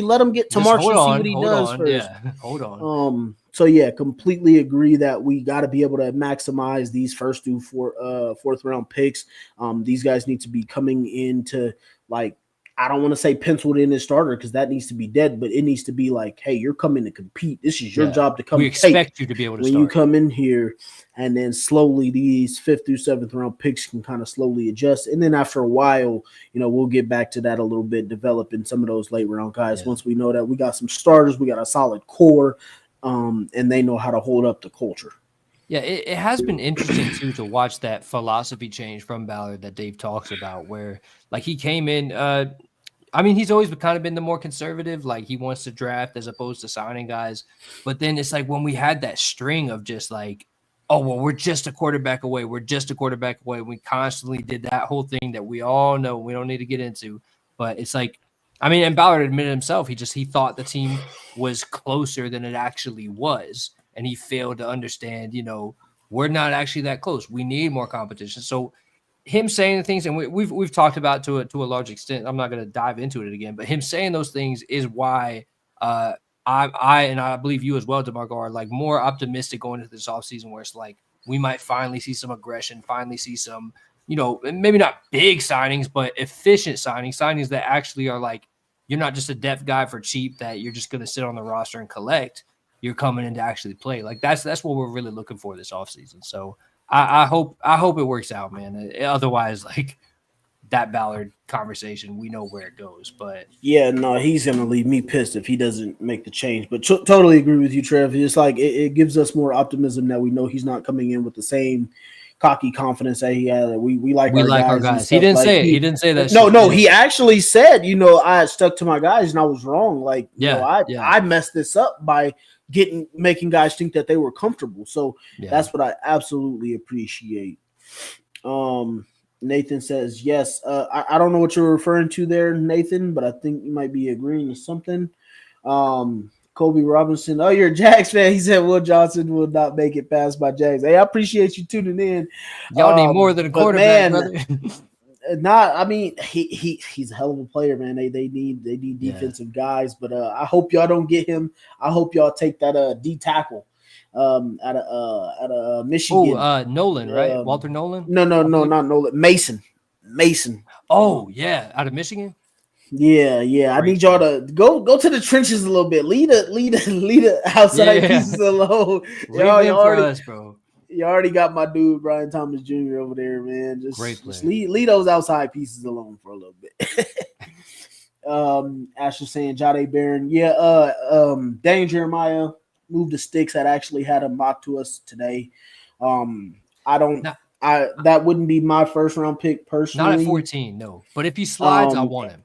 let him get to March and see what he does first? Yeah, hold on. So yeah, completely agree that we got to be able to maximize these first through 4th round picks. These guys need to be coming into, like, I don't want to say penciled in as starter because that needs to be dead, but it needs to be like, hey, you're coming to compete. This is your job to come. We expect you to be able to when start. You come in here, and then slowly these 5th through 7th round picks can kind of slowly adjust, and then after a while, we'll get back to that a little bit, developing some of those late round guys. Once we know that we got some starters, we got a solid core, and they know how to hold up the culture. Yeah, it has been interesting too to watch that philosophy change from Ballard that Dave talks about, where like he came in. He's always kind of been the more conservative. Like he wants to draft as opposed to signing guys. But then it's like when we had that string of just like, oh, well, we're just a quarterback away. We're just a quarterback away. We constantly did that whole thing that we all know we don't need to get into. But it's like, and Ballard admitted himself, he thought the team was closer than it actually was. And he failed to understand, we're not actually that close. We need more competition. So him saying the things, and we've talked about to a large extent. I'm not going to dive into it again, but him saying those things is why I and I believe you as well, DeMarco, are like more optimistic going into this offseason, where it's like we might finally see some aggression, finally see some, maybe not big signings, but efficient signings that actually are like, you're not just a depth guy for cheap that you're just going to sit on the roster and collect. You're coming in to actually play. Like that's what we're really looking for this offseason. So I hope it works out, man. Otherwise, like that Ballard conversation, we know where it goes. But Yeah, no, he's gonna leave me pissed if he doesn't make the change. But totally agree with you, Trev. It's like it gives us more optimism that we know he's not coming in with the same cocky confidence that he had. We like we our like our guys and guys. He stuff. didn't Like say it. He didn't say that. no, shit. no, he actually said, I had stuck to my guys and I was wrong. Like, I messed this up by making guys think that they were comfortable. So that's what I absolutely appreciate. Nathan says yes. I don't know what you're referring to there, Nathan, but I think you might be agreeing to something. Kobe Robinson. Oh, you're a Jags fan. He said Will Johnson will not make it past my Jags. Hey, I appreciate you tuning in. Y'all need more than a quarterback, brother. I mean, he's a hell of a player, man. They need defensive guys, but I hope y'all don't get him. I hope y'all take that D tackle out of Michigan. Oh, Nolan, right? Walter Nolan? No, not Nolan. Mason. Oh, yeah, out of Michigan. Yeah. I need y'all to go to the trenches a little bit. Lead the outside pieces alone. Y'all already, bro. You already got my dude Brian Thomas Jr. over there, man. Just leave those outside pieces alone for a little bit. Asher saying Jade Barron. Yeah, Daniel Jeremiah moved the sticks that actually had a mock to us today. That wouldn't be my first round pick personally. Not at 14, no. But if he slides, I want him.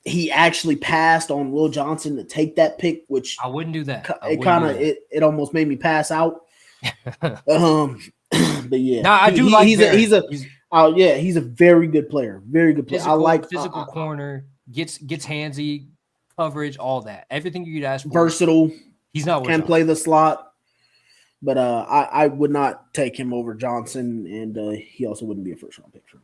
He actually passed on Will Johnson to take that pick, which I wouldn't do that. It almost made me pass out. But yeah, now I do like he's a very good player. Very good player. I like physical corner, gets handsy, coverage, all that. Everything you'd ask for. Versatile. He's not can play the slot, but I would not take him over Johnson, and he also wouldn't be a first round pick for me.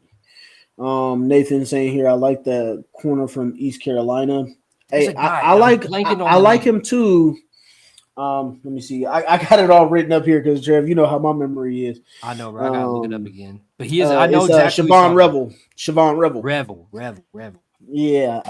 Nathan saying here, I like the corner from East Carolina. Hey, I like him too. Let me see. I got it all written up here because Trev, you know how my memory is. I know, bro. I gotta look it up again. But he is. I know exactly. Siobhan Revel. Revel. Yeah.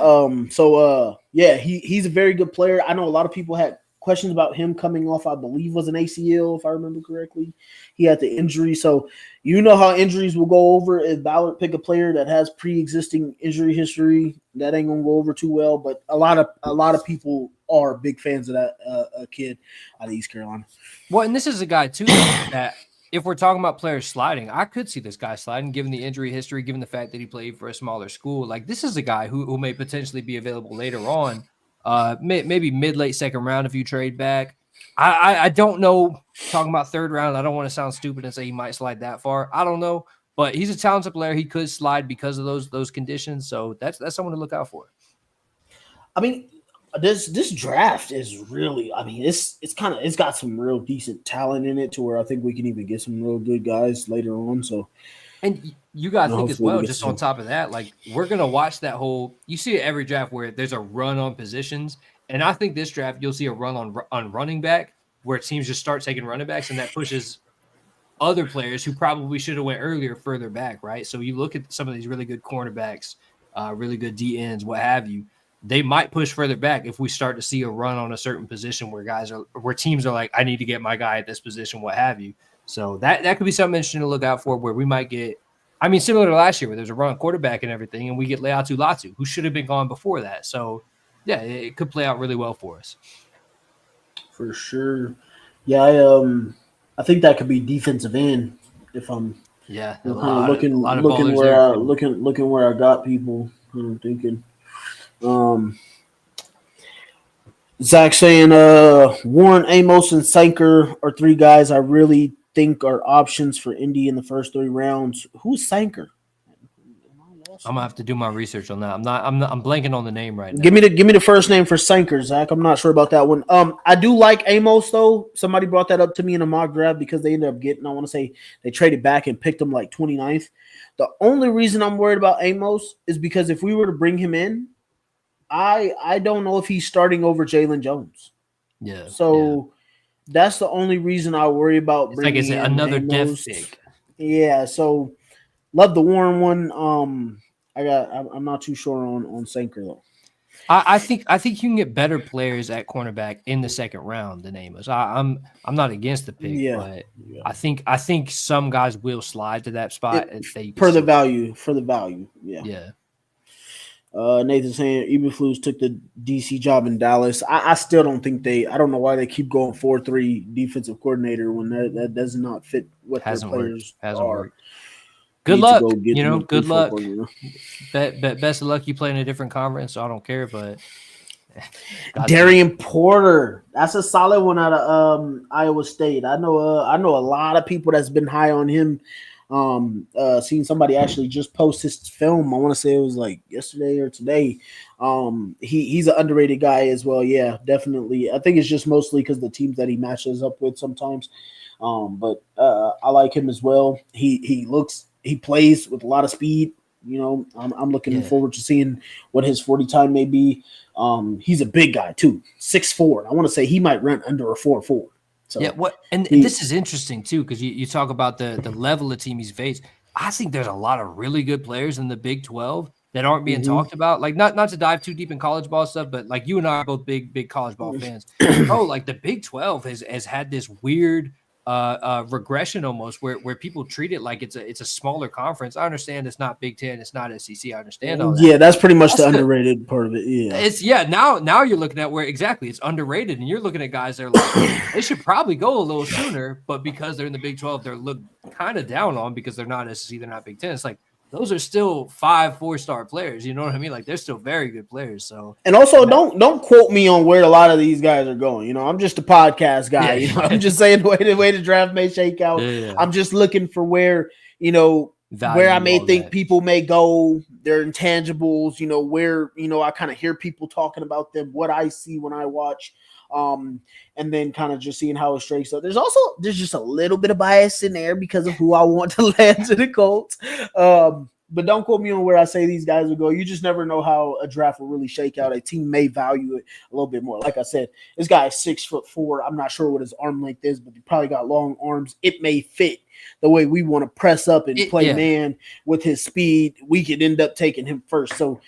He's a very good player. I know a lot of people had questions about him coming off, I believe, was an ACL, if I remember correctly. He had the injury. So you know how injuries will go over. If Ballard pick a player that has pre-existing injury history, that ain't gonna go over too well. But a lot of people are big fans of that kid out of East Carolina. Well, and this is a guy too that if we're talking about players sliding, I could see this guy sliding given the injury history, given the fact that he played for a smaller school. Like this is a guy who may potentially be available later on. Maybe mid-late second round if you trade back. I don't know. Talking about third round, I don't want to sound stupid and say he might slide that far. I don't know, but he's a talented player. He could slide because of those conditions. So that's someone to look out for. I mean, this draft is really. I mean, it's got some real decent talent in it to where I think we can even get some real good guys later on. So. And you got to think as well, just on top of that, like we're going to watch that whole – you see it every draft where there's a run on positions. And I think this draft, you'll see a run on running back where teams just start taking running backs, and that pushes other players who probably should have went earlier further back, right? So you look at some of these really good cornerbacks, really good DNs, what have you. They might push further back if we start to see a run on a certain position where teams are like, I need to get my guy at this position, what have you. So that could be something interesting to look out for where we might get – I mean, similar to last year where there's a run quarterback and everything, and we get Leatu Latu, who should have been gone before that. So, yeah, it could play out really well for us. For sure. Yeah, I think that could be defensive end if I'm looking where I got people. I'm thinking. Zach saying Warren, Amos, and Sanker are three guys I really think are options for Indy in the first 3 rounds. Who's Sanker? I'm gonna have to do my research on that. I'm blanking on the name right now. Give me the first name for Sanker, Zach. I'm not sure about that one. I do like Amos though. Somebody brought that up to me in a mock draft because they ended up getting, I want to say they traded back and picked him like 29th. The only reason I'm worried about Amos is because if we were to bring him in, I don't know if he's starting over Jalen Jones. Yeah. So that's the only reason I worry about it's bringing like in another Amos. depth pick. Yeah. So love the Warren one. I'm not too sure on Sanker though. I think you can get better players at cornerback in the second round than Amos. I'm not against the pick, Yeah, but yeah. I think some guys will slide to that spot if they For the see. value, yeah. Yeah, Nathan saying Eberflus took the DC job in Dallas. I still don't think they. I don't know why they keep going 4-3 defensive coordinator when that does not fit what their hasn't worked. players Hasn't are. worked. Good Need to luck. go get them a Good 3-4 luck. coordinator. Best of luck. You play in a different conference, so I don't care. But Darian Porter, that's a solid one out of Iowa State. I know a lot of people that's been high on him. Seen somebody actually just post his film. I want to say it was like yesterday or today. He's an underrated guy as well. Yeah, definitely. I think it's just mostly because the teams that he matches up with sometimes. But I like him as well. He plays with a lot of speed. You know, I'm looking forward to seeing what his 40 time may be. He's a big guy too, 6'4". I want to say he might run under a 4.4. So yeah, and this is interesting too, because you talk about the level of team he's faced. I think there's a lot of really good players in the Big 12 that aren't being talked about. Like not to dive too deep in college ball stuff, but like you and I are both big college ball fans. Bro, like the Big 12 has had this weird regression almost where people treat it like it's a smaller conference. I understand it's not Big 10, it's not SEC. I understand all that. Yeah, that's pretty much the underrated part of it. Yeah, it's now you're looking at where exactly it's underrated, and you're looking at guys that are like they should probably go a little sooner, but because they're in the Big 12, they're looked kind of down on because they're not SEC, they're not Big 10. It's like those are still 4-star players. You know what I mean? Like they're still very good players. So and also don't quote me on where a lot of these guys are going. You know, I'm just a podcast guy. You know, I'm just saying the way the draft may shake out. Yeah. I'm just looking for where Value, where I may think that. people may go, their intangibles, where, I kind of hear people talking about them, what I see when I watch, and then kind of just seeing how it strikes up. There's just a little bit of bias in there because of who I want to land to the Colts. But don't quote me on where I say these guys will go. You just never know how a draft will really shake out. A team may value it a little bit more. Like I said, this guy is 6'4". I'm not sure what his arm length is, but he probably got long arms. It may fit the way we want to press up and play man with his speed. We could end up taking him first. So,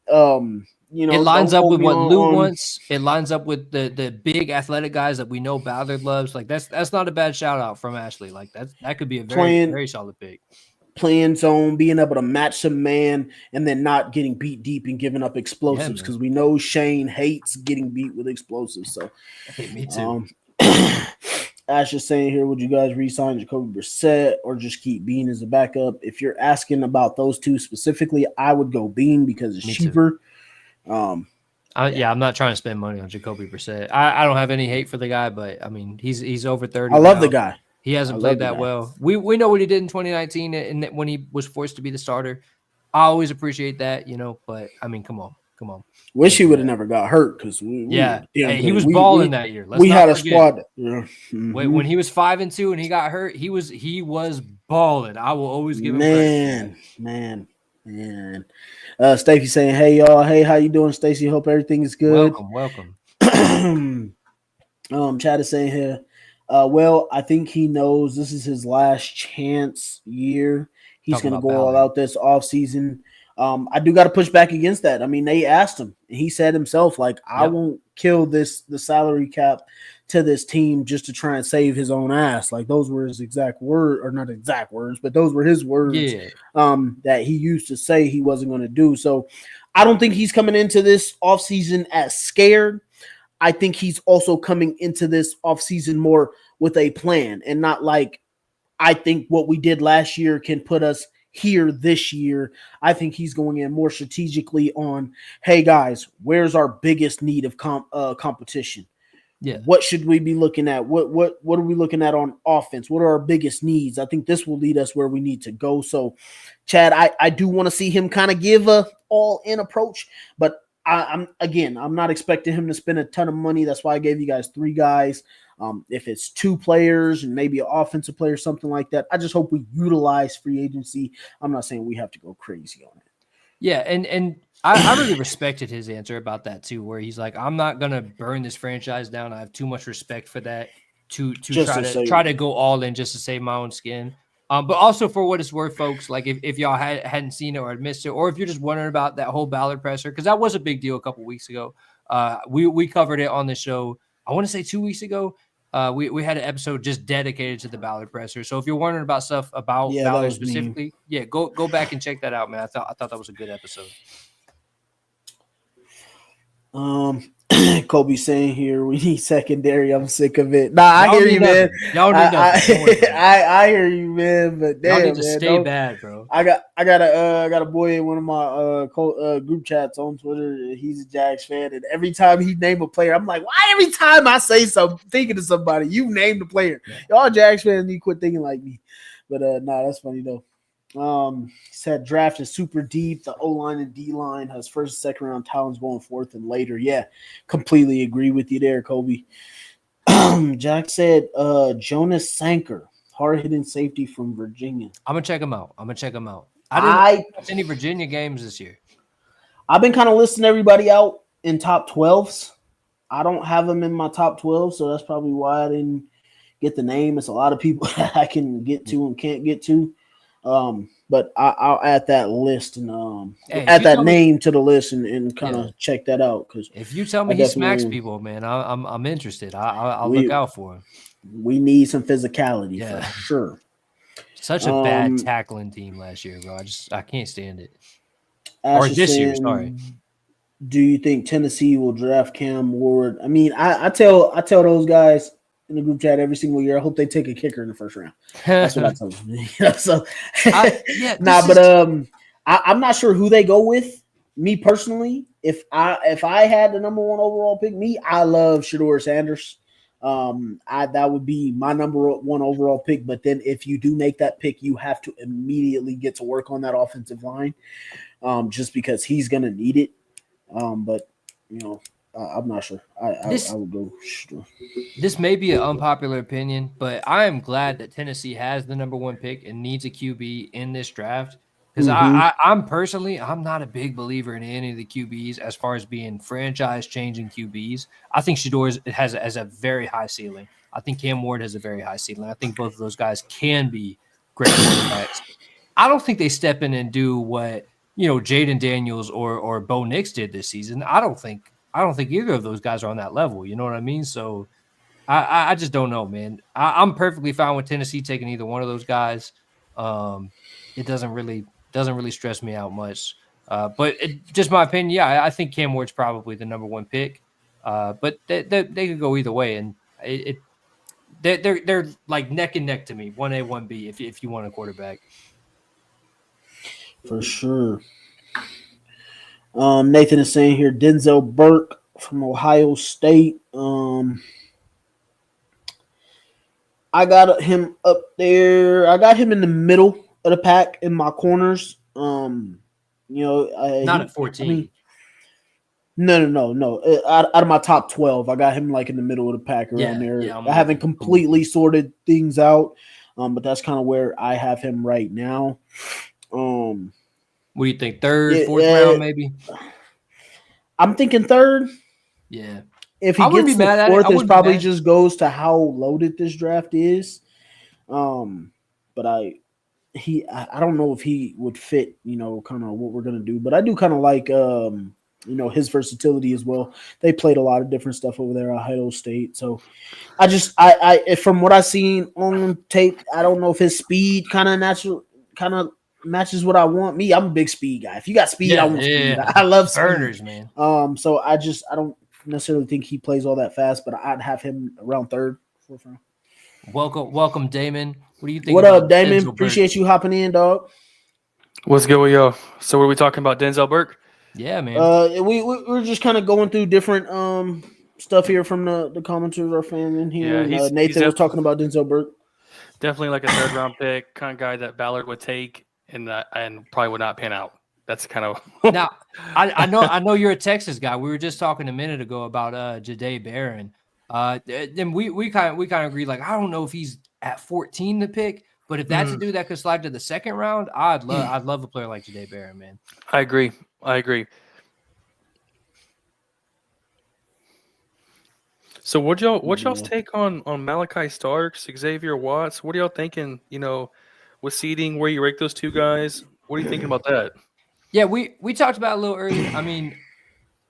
it lines up with what Lou wants. It lines up with the big athletic guys that we know Ballard loves. Like that's not a bad shout out from Ashley. Like that could be a very solid pick. Playing zone, being able to match some man, and then not getting beat deep and giving up explosives because we know Shane hates getting beat with explosives. So, me too. Ash is saying here, would you guys re-sign Jacoby Brissett or just keep Bean as a backup? If you're asking about those two specifically, I would go Bean because it's cheaper. I'm not trying to spend money on Jacoby Brissett. I don't have any hate for the guy, but I mean he's over 30. I love the guy. He hasn't played that well. We know what he did in 2019 and when he was forced to be the starter. I always appreciate that, but I mean, come on. Wish he would have never got hurt because he was balling that year. We had a squad. Yeah. When he was 5-2 and he got hurt, he was balling. I will always give him credit. Man. Stacey saying, "Hey y'all, hey, how you doing, Stacey? Hope everything is good. Welcome." Chad is saying here, well, I think he knows this is his last chance year. He's going to go all out this offseason. I do got to push back against that. I mean, they asked him, and he said himself, like, I won't kill the salary cap to this team just to try and save his own ass. Like, those were his exact words, or not exact words, but those were his words that he used to say he wasn't going to do. So I don't think he's coming into this offseason as scared. I think he's also coming into this offseason more with a plan and not like, I think what we did last year can put us here this year. I think he's going in more strategically on, hey guys, where's our biggest need of competition? Yeah. What should we be looking at? What are we looking at on offense? What are our biggest needs? I think this will lead us where we need to go. So, Chad, I do want to see him kind of give a all-in approach, but I'm not expecting him to spend a ton of money. That's why I gave you guys 3 guys. If it's 2 players and maybe an offensive player, something like that, I just hope we utilize free agency. I'm not saying we have to go crazy on it. Yeah, and I really respected his answer about that too, where he's like, I'm not gonna burn this franchise down. I have too much respect for that to try to go all in just to save my own skin. But also for what it's worth, folks, like if y'all hadn't seen it or had missed it, or if you're just wondering about that whole Ballard presser, because that was a big deal a couple weeks ago. We covered it on the show. I want to say 2 weeks ago. We had an episode just dedicated to the Ballard presser. So if you're wondering about stuff about Yeah, that Ballard was me. specifically, yeah, go back and check that out, man. I thought that was a good episode. Kobe saying here we need secondary. I'm sick of it. Nah, I Y'all hear need you, man. nothing. Y'all need nothing. Don't worry about it. I hear you, man. But Y'all need damn, to man, stay don't. bad, bro. I got a boy in one of my group chats on Twitter. He's a Jags fan, and every time he name a player, I'm like, why? Every time I say something, thinking of somebody, you name the player. Yeah. Y'all Jags fans need to quit thinking like me. But nah, that's funny though. Said draft is super deep. The O line and D line has first and second round talents going forth and later. Yeah, completely agree with you there, Kobe. Jack said Jonas Sanker, hard hitting safety from Virginia. I'm gonna check him out. I didn't I watch any Virginia games this year. I've been kind of listing everybody out in top 12s. I don't have them in my top 12, so that's probably why I didn't get the name. It's a lot of people that I can get to and can't get to. But I'll add that list and Hey, add that name to the list and kind of check that out because if you tell me he smacks people, man, I'm interested. I'll look out for him. We need some physicality Yeah. for sure. Such a bad tackling team last year, bro. I can't stand it. Ash Or this year, saying, sorry. Do you think Tennessee will draft Cam Ward? I mean, I tell those guys in the group chat every single year. I hope they take a kicker in the first round. That's what I tell them. So, I'm not sure who they go with. Me personally, if I had the number one overall pick, I love Shador Sanders. That would be my number one overall pick. But then, if you do make that pick, you have to immediately get to work on that offensive line, just because he's gonna need it. But I'm not sure. I would go. This may be an unpopular opinion, but I am glad that Tennessee has the number one pick and needs a QB in this draft. Because I'm personally, I'm not a big believer in any of the QBs as far as being franchise-changing QBs. I think Shador has a very high ceiling. I think Cam Ward has a very high ceiling. I think both of those guys can be great quarterbacks. I don't think they step in and do what Jaden Daniels or Bo Nix did this season. I don't think either of those guys are on that level. You know what I mean? So I just don't know, man. I'm perfectly fine with Tennessee taking either one of those guys. It doesn't really stress me out much. But just my opinion, yeah, I think Cam Ward's probably the number one pick. But they could go either way, and they're like neck and neck to me, 1A, 1B. If you want a quarterback, for sure. Nathan is saying here Denzel Burke from Ohio State. I got him up there. I got him in the middle of the pack in my corners. Not at 14. I mean, no. Out of my top 12, I got him like in the middle of the pack around there. Yeah, I haven't completely sorted things out, but that's kind of where I have him right now. What do you think? Third, fourth round, maybe? I'm thinking third. Yeah. If he gets to fourth, it probably just goes to how loaded this draft is. But I don't know if he would fit, kind of what we're gonna do. But I do kind of like, his versatility as well. They played a lot of different stuff over there at Ohio State. So I from what I've seen on tape, I don't know if his speed kind of matches what I want. I'm a big speed guy. If you got speed, I want speed. I love burners, speed. Man. So I don't necessarily think he plays all that fast, but I'd have him around third, fourth round. Welcome, Damon. What do you think? What up, Damon? Appreciate you hopping in, dog. What's good with y'all? So, were we talking about Denzel Burke? Yeah, man. We're just kind of going through different stuff here from the commenters, our fan in here. Yeah, Nathan was talking about Denzel Burke. Definitely like a third round pick, kind of guy that Ballard would take, and probably would not pan out. That's kind of now. I know you're a Texas guy. We were just talking a minute ago about Jahdae Barron. Then we kind of agree. Like, I don't know if he's at 14 to pick, but if that's a dude that could slide to the second round, I'd love a player like Jahdae Barron, man. I agree. So what's y'all's take on Malachi Starks, Xavier Watts? What are y'all thinking? with seeding, where you rank those two guys? What are you thinking about that? Yeah, we talked about it a little earlier. I mean,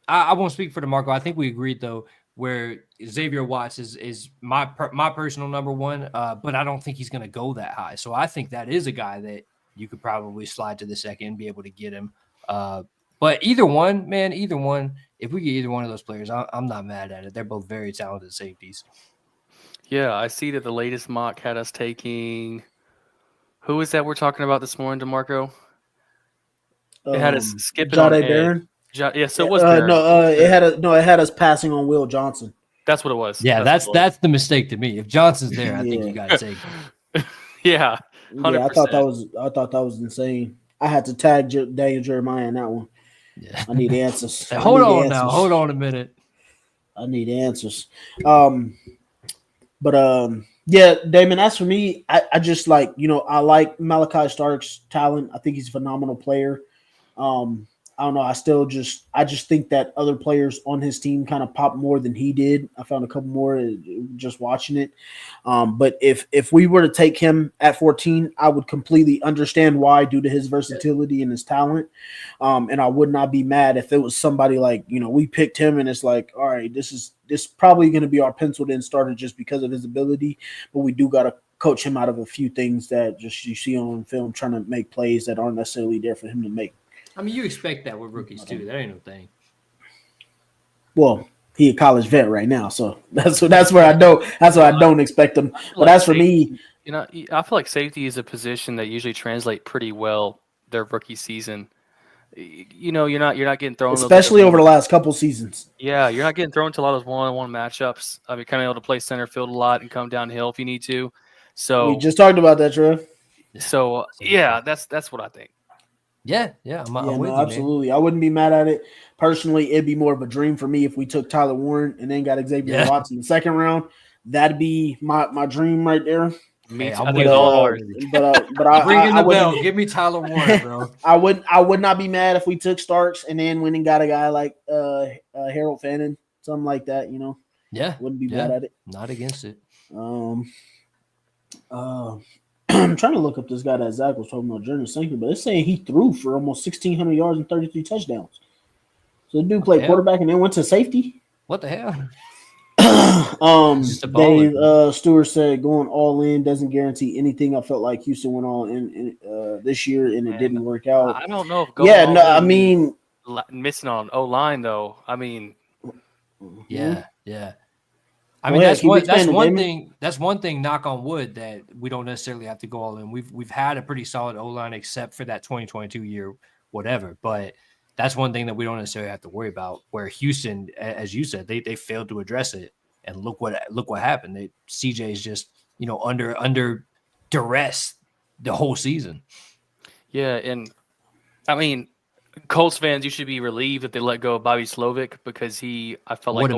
I won't speak for DeMarco. I think we agreed though, where Xavier Watts is my personal number one. But I don't think he's going to go that high. So I think that is a guy that you could probably slide to the second and be able to get him. But either one, man, either one. If we get either one of those players, I'm not mad at it. They're both very talented safeties. Yeah, I see that the latest mock had us taking. Who is that we're talking about this morning, DeMarco? It had us skipping on Jahdae edge. Barron. Yeah, so it was Barron. It had us passing on Will Johnson. That's what it was. Yeah, that's the mistake to me. If Johnson's there, I think you got to take him. Yeah, 100%. Yeah, I thought that was insane. I had to tag Daniel Jeremiah in that one. Yeah. I need answers. Hold on a minute. I need answers. Yeah, Damon, as for me, I just like, I like Malachi Stark's talent. I think he's a phenomenal player. I don't know. I just think that other players on his team kind of popped more than he did. I found a couple more just watching it. But if we were to take him at 14, I would completely understand why, due to his versatility and his talent. And I would not be mad if it was somebody like, we picked him and it's like, all right, this is probably going to be our penciled in starter just because of his ability. But we do got to coach him out of a few things that just you see on film, trying to make plays that aren't necessarily there for him to make. I mean, you expect that with rookies too. That ain't no thing. Well, he a college vet right now, so that's where I know. That's why I don't expect him. But as for me, I feel like safety is a position that usually translate pretty well their rookie season. You're not getting thrown, especially over the last couple seasons. Yeah, you're not getting thrown to a lot of those one-on-one matchups. I mean, kind of able to play center field a lot and come downhill if you need to. So we just talked about that, Trev. So yeah, that's what I think. Yeah, I'm with you, absolutely. Man. I wouldn't be mad at it. Personally, it'd be more of a dream for me if we took Tyler Warren and then got Xavier Watts in the second round. That'd be my dream right there. Me too. I think all ours. But I bring in the bell. Give me Tyler Warren, bro. I would not be mad if we took Starks and then went and got a guy like Harold Fannin, something like that. Yeah, wouldn't be mad at it. Not against it. I'm trying to look up this guy that Zach was talking about, Jordan Sankey, but it's saying he threw for almost 1,600 yards and 33 touchdowns. So the dude played quarterback and then went to safety. What the hell? Dave Stewart said going all in doesn't guarantee anything. I felt like Houston went all in this year and it didn't work out. I don't know if I mean missing on O-line though. I mean, yeah. I mean, that's one thing. That's one thing. Knock on wood, that we don't necessarily have to go all in. We've had a pretty solid O-line, except for that 2022 year, whatever. But that's one thing that we don't necessarily have to worry about. Where Houston, as you said, they failed to address it, and look what happened. CJ is just under duress the whole season. Yeah, and I mean, Colts fans, you should be relieved that they let go of Bobby Slovic, because I felt like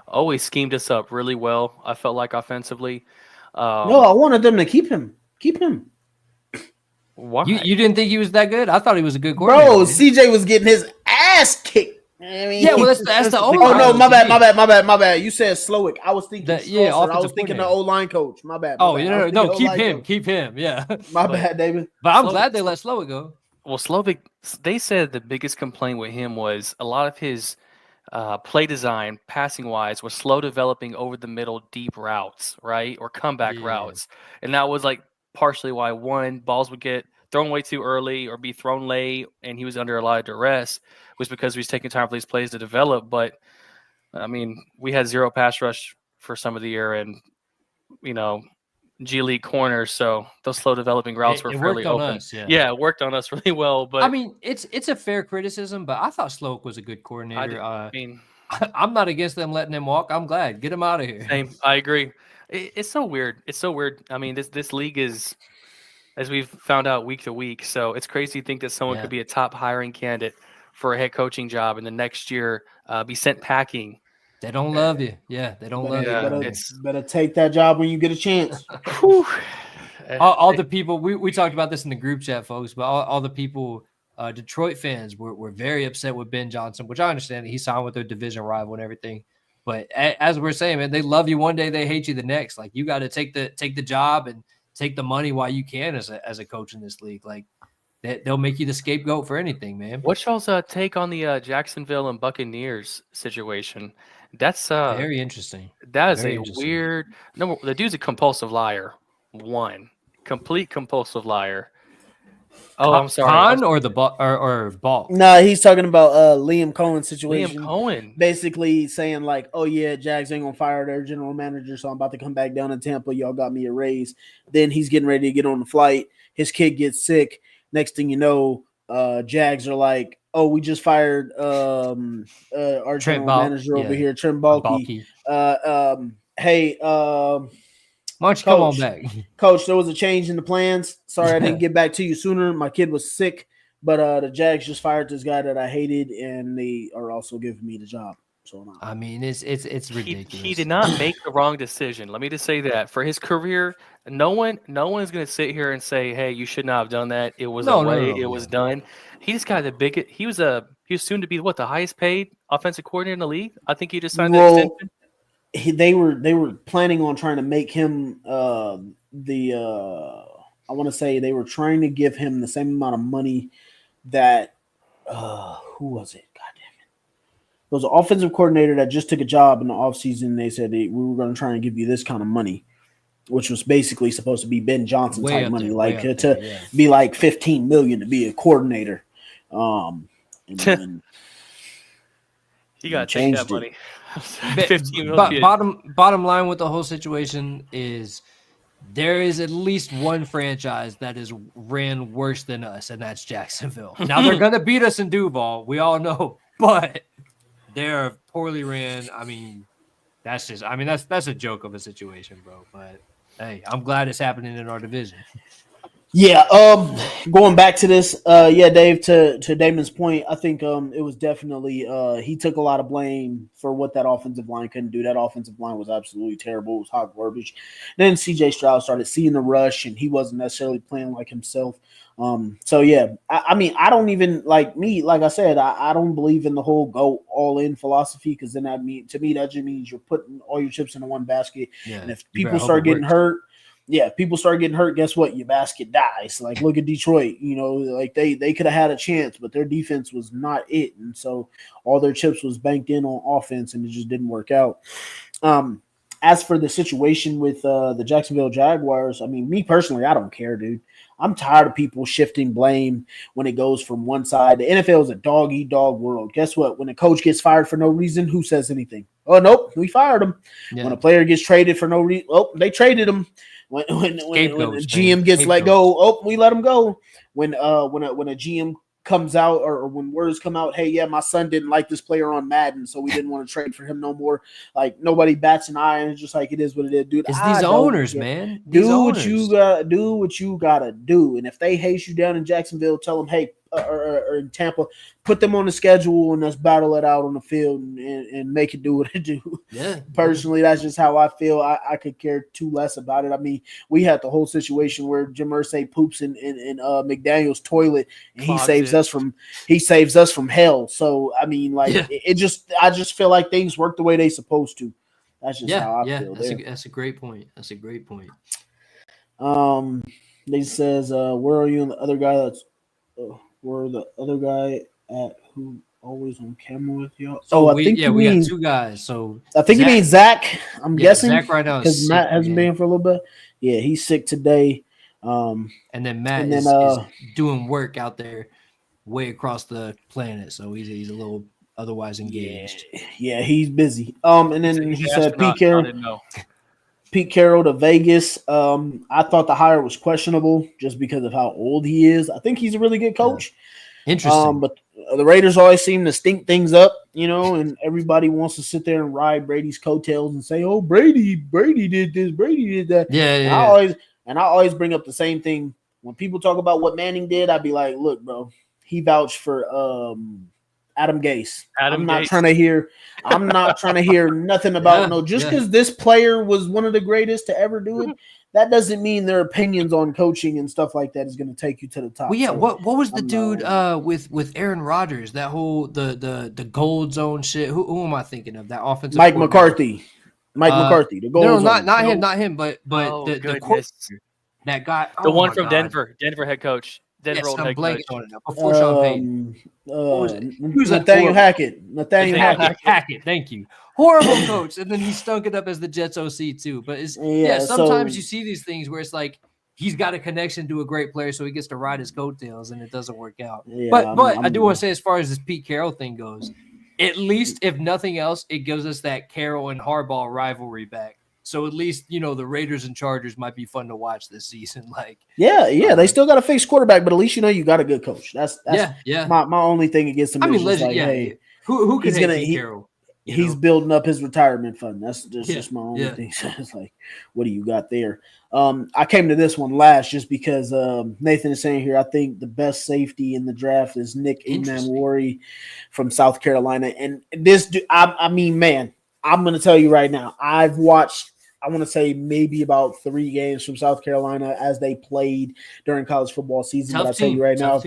always schemed us up really well. I felt like offensively. No, I wanted them to keep him. Why? You didn't think he was that good? I thought he was a good quarterback. Bro, CJ was getting his ass kicked. I mean, yeah, well, that's the O-line. Oh no, my bad. You said Slowick. I was thinking. I was thinking the O-line coach. My bad. Oh, no, keep him. Yeah. My bad, David. But I'm glad they let Slowick go. Well, Slovic, they said the biggest complaint with him was a lot of his play design, passing wise, was slow developing over the middle deep routes, right, or comeback routes, and that was like partially why balls would get thrown way too early or be thrown late, and he was under a lot of duress, was because he was taking time for these plays to develop. But I mean, we had zero pass rush for some of the year, and G League corners, so those slow developing routes were fairly open. It worked on us really well. But I mean, it's a fair criticism, but I thought Slowick was a good coordinator. I'm not against them letting him walk. I'm glad. Get him out of here. Same. I agree. It's so weird. I mean, this league is, as we've found out week to week, so it's crazy to think that someone could be a top hiring candidate for a head coaching job and the next year be sent packing. They don't love you. Yeah, they don't love you. Better take that job when you get a chance. all the people, we talked about this in the group chat, folks, but all the people, Detroit fans were very upset with Ben Johnson, which I understand. He signed with their division rival and everything. But as we're saying, man, they love you one day, they hate you the next. Like, you got to take the job and take the money while you can as a coach in this league. Like they'll make you the scapegoat for anything, man. What's y'all's take on the Jacksonville and Buccaneers situation? That's Very interesting. That is Very a interesting. weird number. The dude's a compulsive liar. One complete compulsive liar. Oh, I'm sorry. Khan or the or Ball? No, he's talking about Liam Cohen's situation. Liam Cohen. Basically saying like, oh yeah, Jags ain't gonna fire their general manager, so I'm about to come back down to Tampa. Y'all got me a raise. Then he's getting ready to get on the flight. His kid gets sick. Next thing you know, Jags are like, oh, we just fired our general manager over here, Trent Baalke. Hey, why don't you come on back? Coach, there was a change in the plans. Sorry I didn't get back to you sooner. My kid was sick, but the Jags just fired this guy that I hated, and they are also giving me the job. So I mean, it's ridiculous. He did not make the wrong decision. Let me just say that. For his career, no one is going to sit here and say, hey, you should not have done that. It was it was done. He just got the biggest. He was soon to be the highest paid offensive coordinator in the league. I think he just signed the extension. They were planning on trying to make him I want to say they were trying to give him the same amount of money that who was it? God damn it. It was an offensive coordinator that just took a job in the offseason. They said we were going to try and give you this kind of money, which was basically supposed to be Ben Johnson type money, be like $15 million to be a coordinator. And then you got to take that money. Bottom line with the whole situation is there is at least one franchise that is ran worse than us, and that's Jacksonville. Now they're gonna beat us in Duval, we all know, but they're poorly ran. I mean, that's a joke of a situation, bro. But hey, I'm glad it's happening in our division. Yeah, going back to this, Dave, to Damon's point, I think it was definitely he took a lot of blame for what that offensive line couldn't do. That offensive line was absolutely terrible. It was hot garbage. Then CJ Stroud started seeing the rush, and he wasn't necessarily playing like himself. So yeah, I mean, I don't even like I said, I don't believe in the whole go all in philosophy, because then that just means you're putting all your chips into one basket. Yeah, and if people start getting hurt. Yeah, people start getting hurt. Guess what? Your basket dies. Like, look at Detroit. You know, like they could have had a chance, but their defense was not it, and so all their chips was banked in on offense, and it just didn't work out. As for the situation with the Jacksonville Jaguars, I mean, me personally, I don't care, dude. I'm tired of people shifting blame when it goes from one side. The NFL is a dog-eat-dog world. Guess what? When a coach gets fired for no reason, who says anything? Oh, nope, we fired him. Yeah. When a player gets traded for no reason, they traded him. When the GM gets let go, we let him go. When a GM comes out or when words come out, hey, yeah, my son didn't like this player on Madden, so we didn't want to trade for him no more. Like, nobody bats an eye, and it's just like it is what it is, dude. It's these owners, man. Do what you gotta do. And if they hate you down in Jacksonville, tell them, hey, or in Tampa, put them on the schedule and let's battle it out on the field and make it do what it do. Yeah. Personally, that's just how I feel. I could care too less about it. I mean, we had the whole situation where Jim Irsay poops in McDaniel's toilet, and he saves us from hell. So I mean, like I just feel like things work the way they supposed to. That's just how I feel. That's a great point. That's a great point. They says, where are you and the other guy that's where the other guy at who always on camera with y'all? We got two guys. So I think you mean Zach. I'm guessing Zach right now because Matt hasn't been for a little bit. Yeah, he's sick today. And then Matt is doing work out there way across the planet, so he's a little otherwise engaged. Yeah, he's busy. And then he said Pete Carroll to Vegas. I thought the hire was questionable just because of how old he is. I think he's a really good coach. Interesting. But the Raiders always seem to stink things up, and everybody wants to sit there and ride Brady's coattails and say, oh, Brady did this, Brady did that. Yeah. I always bring up the same thing. When people talk about what Manning did, I'd be like, look, bro, he vouched for Adam Gase. I'm not trying to hear nothing about just because this player was one of the greatest to ever do it, that doesn't mean their opinions on coaching and stuff like that is going to take you to the top. Well, yeah, so what was the dude with Aaron Rodgers, that whole the gold zone shit? Who am I thinking of? That offensive McCarthy. McCarthy, the gold zone. Not him, but the That guy, The oh one my from God. Denver head coach, Denver Yes, old I'm head blanking coach. on it now. Before Sean Payton. What was it? He was a Nathaniel horrible- Hackett. Nathaniel Hackett. Hackett, thank you. Horrible coach. And then he stunk it up as the Jets OC too. But sometimes you see these things where it's like he's got a connection to a great player, so he gets to ride his coattails and it doesn't work out. Yeah, but I do want to say, as far as this Pete Carroll thing goes, at least if nothing else, it gives us that Carroll and Harbaugh rivalry back. So at least, the Raiders and Chargers might be fun to watch this season. Like, they still got a fixed quarterback, but at least you got a good coach. That's my only thing against him. Hey, who could hate Pete Carroll? He's building up his retirement fund. That's just my only thing. It's like, what do you got there? I came to this one last just because Nathan is saying here, I think the best safety in the draft is Nick Emmanwori from South Carolina. And this, I mean, man, I'm going to tell you right now, I've watched, I want to say maybe about 3 games from South Carolina as they played during college football season. But I tell you right now,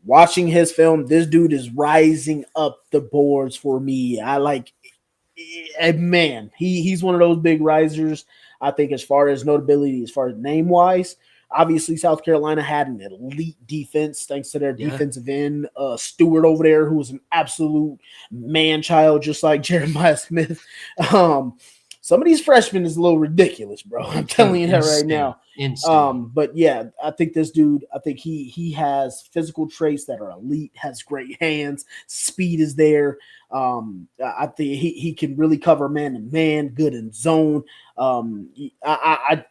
watching his film, this dude is rising up the boards for me. Man, he's one of those big risers. I think as far as notability, as far as name-wise, obviously South Carolina had an elite defense thanks to their defensive end, Stewart over there, who was an absolute man-child, just like Jeremiah Smith. Some of these freshmen is a little ridiculous, bro. I'm telling you that right now. But yeah, I think this dude, he has physical traits that are elite, has great hands, speed is there. I think he can really cover man to man, good in zone. I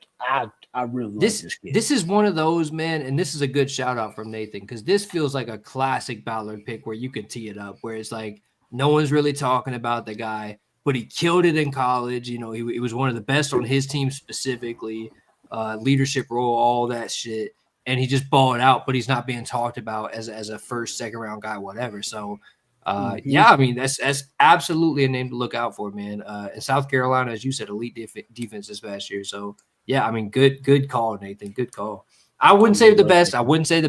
really like this kid. This is one of those, man, and this is a good shout out from Nathan, because this feels like a classic Ballard pick where you could tee it up, where it's like no one's really talking about the guy, but he killed it in college. He was one of the best on his team specifically, leadership role, all that shit. And he just balled out, but he's not being talked about as a first, second round guy, whatever. So, I mean, that's absolutely a name to look out for, man. And South Carolina, as you said, elite defense this past year. So, yeah, I mean, good call, Nathan. Good call. I wouldn't say the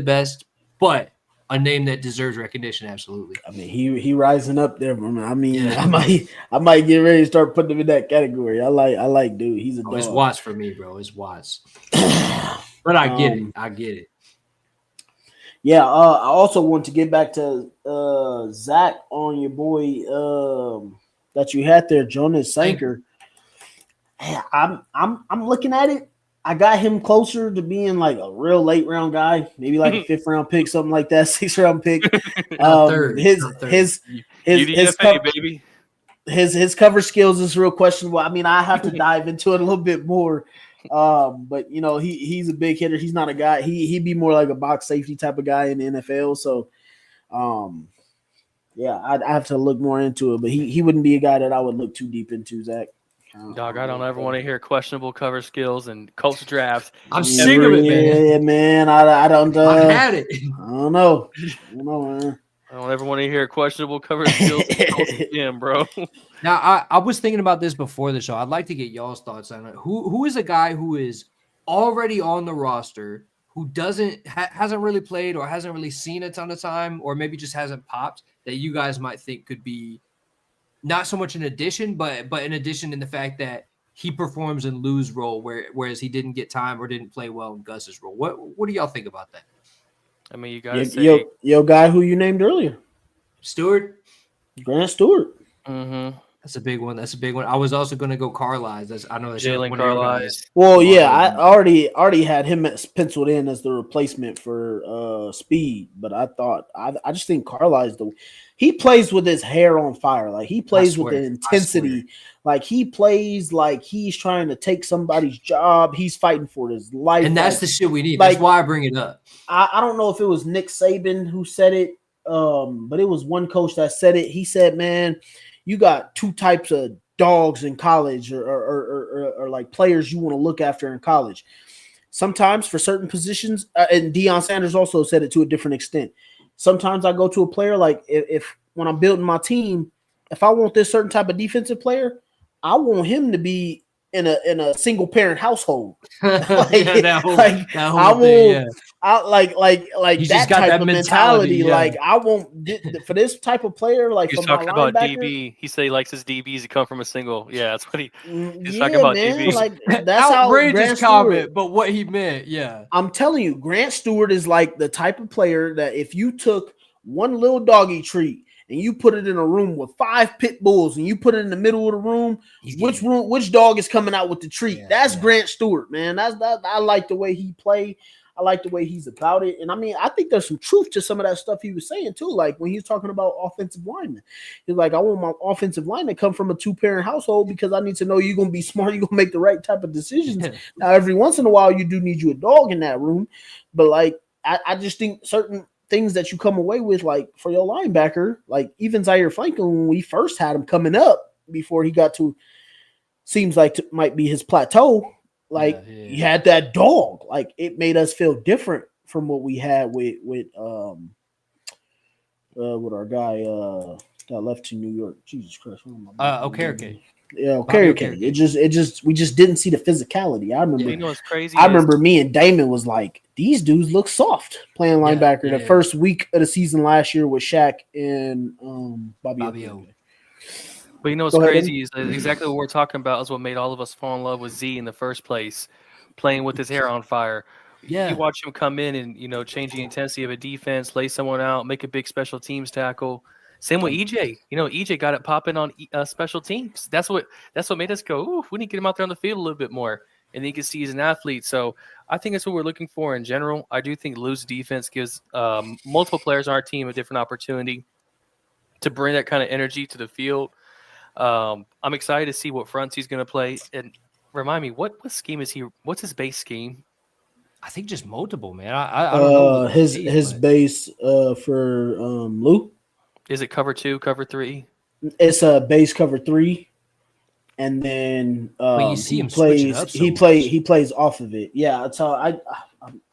best, but a name that deserves recognition, absolutely. I mean, he rising up there. I mean, I might get ready to start putting him in that category. I like dude. He's a dog. It's Watts for me, bro. It's Watts. But I get it. Yeah, I also want to get back to Zach on your boy that you had there, Jonas Sanker. I'm looking at it. I got him closer to being like a real late round guy, maybe like a 5th round pick, something like that, 6th round pick. Third. His cover skills is real questionable. I mean, I have to dive into it a little bit more. But he's a big hitter. He's not a guy. He'd be more like a box safety type of guy in the NFL. So, I have to look more into it. But he wouldn't be a guy that I would look too deep into, Zach. Dog, I don't ever want to hear questionable cover skills and Colts drafts. I'm sick of it, man. Yeah, man. I don't. I had it. I don't know, man. I don't ever want to hear questionable cover skills again, bro. Now, I was thinking about this before the show. I'd like to get y'all's thoughts on it. Who is a guy who is already on the roster who hasn't really played or hasn't really seen a ton of time, or maybe just hasn't popped, that you guys might think could be not so much an addition, but an addition in the fact that he performs in Lou's role, whereas he didn't get time or didn't play well in Gus's role? What do y'all think about that? I mean, you gotta say your guy who you named earlier, Stewart, Grant Stewart. Mm-hmm. That's a big one. I was also going to go Carlisle. I know that's Jalen Carlisle. Well, yeah, I already had him penciled in as the replacement for Speed, but I just think Carlisle's he plays with his hair on fire. Like he plays with the intensity. Like he plays like he's trying to take somebody's job. He's fighting for his life. And that's the shit we need. That's why I bring it up. I don't know if it was Nick Saban who said it, but it was one coach that said it. He said, man, you got 2 types of dogs in college or like players you want to look after in college. Sometimes for certain positions, and Deion Sanders also said it to a different extent. Sometimes I go to a player like if when I'm building my team, if I want this certain type of defensive player, I want him to be in a single parent household. Like, Yeah, that whole I thing. won't. Yeah, Like he's just that got type that of mentality. mentality. Yeah, Like I won't for this type of player. Like He for was my talking about linebacker. DB. He said he likes his DBs to come from a single. Yeah, that's what he's talking Yeah, about man. DB. Like that's how outrageous Grant Stewart. comment, but what he meant. Yeah, I'm telling you, Grant Stewart is like the type of player that if you took one little doggy treat and you put it in a room with 5 pit bulls and you put it in the middle of the room, which dog is coming out with the treat? That's Grant Stewart, man. That's that. I like the way he play. I like the way he's about it. And I mean, I think there's some truth to some of that stuff he was saying too. Like when he was talking about offensive linemen, he's like, I want my offensive lineman to come from a 2-parent household because I need to know you're going to be smart. You're going to make the right type of decisions. Now, every once in a while, you do need you a dog in that room. But like, I just think certain things that you come away with, like for your linebacker, like even Zaire Franklin, when we first had him coming up before he got to, seems like might be his plateau. Like you had that dog. Like it made us feel different from what we had with our guy that left to New York. Jesus Christ. Okereke. Yeah, Okereke. We just didn't see the physicality. I remember. Yeah, you know what's crazy? I remember me and Damon was like, these dudes look soft playing linebacker the first week of the season last year with Shaq and Bobby Okereke. But you know what's crazy is exactly what we're talking about is what made all of us fall in love with Z in the first place, playing with his hair on fire. Yeah. You watch him come in and, change the intensity of a defense, lay someone out, make a big special teams tackle. Same with EJ. EJ got it popping on special teams. That's what made us go, ooh, we need to get him out there on the field a little bit more. And then you can see he's an athlete. So I think that's what we're looking for in general. I do think Lou's defense gives multiple players on our team a different opportunity to bring that kind of energy to the field. I'm excited to see what fronts he's going to play. And remind me, what scheme is he? What's his base scheme? I think just multiple, man. I don't know his base for Lou. Is it cover 2, cover 3? It's a base cover 3, and then you see him plays. He plays off of it. Yeah, that's how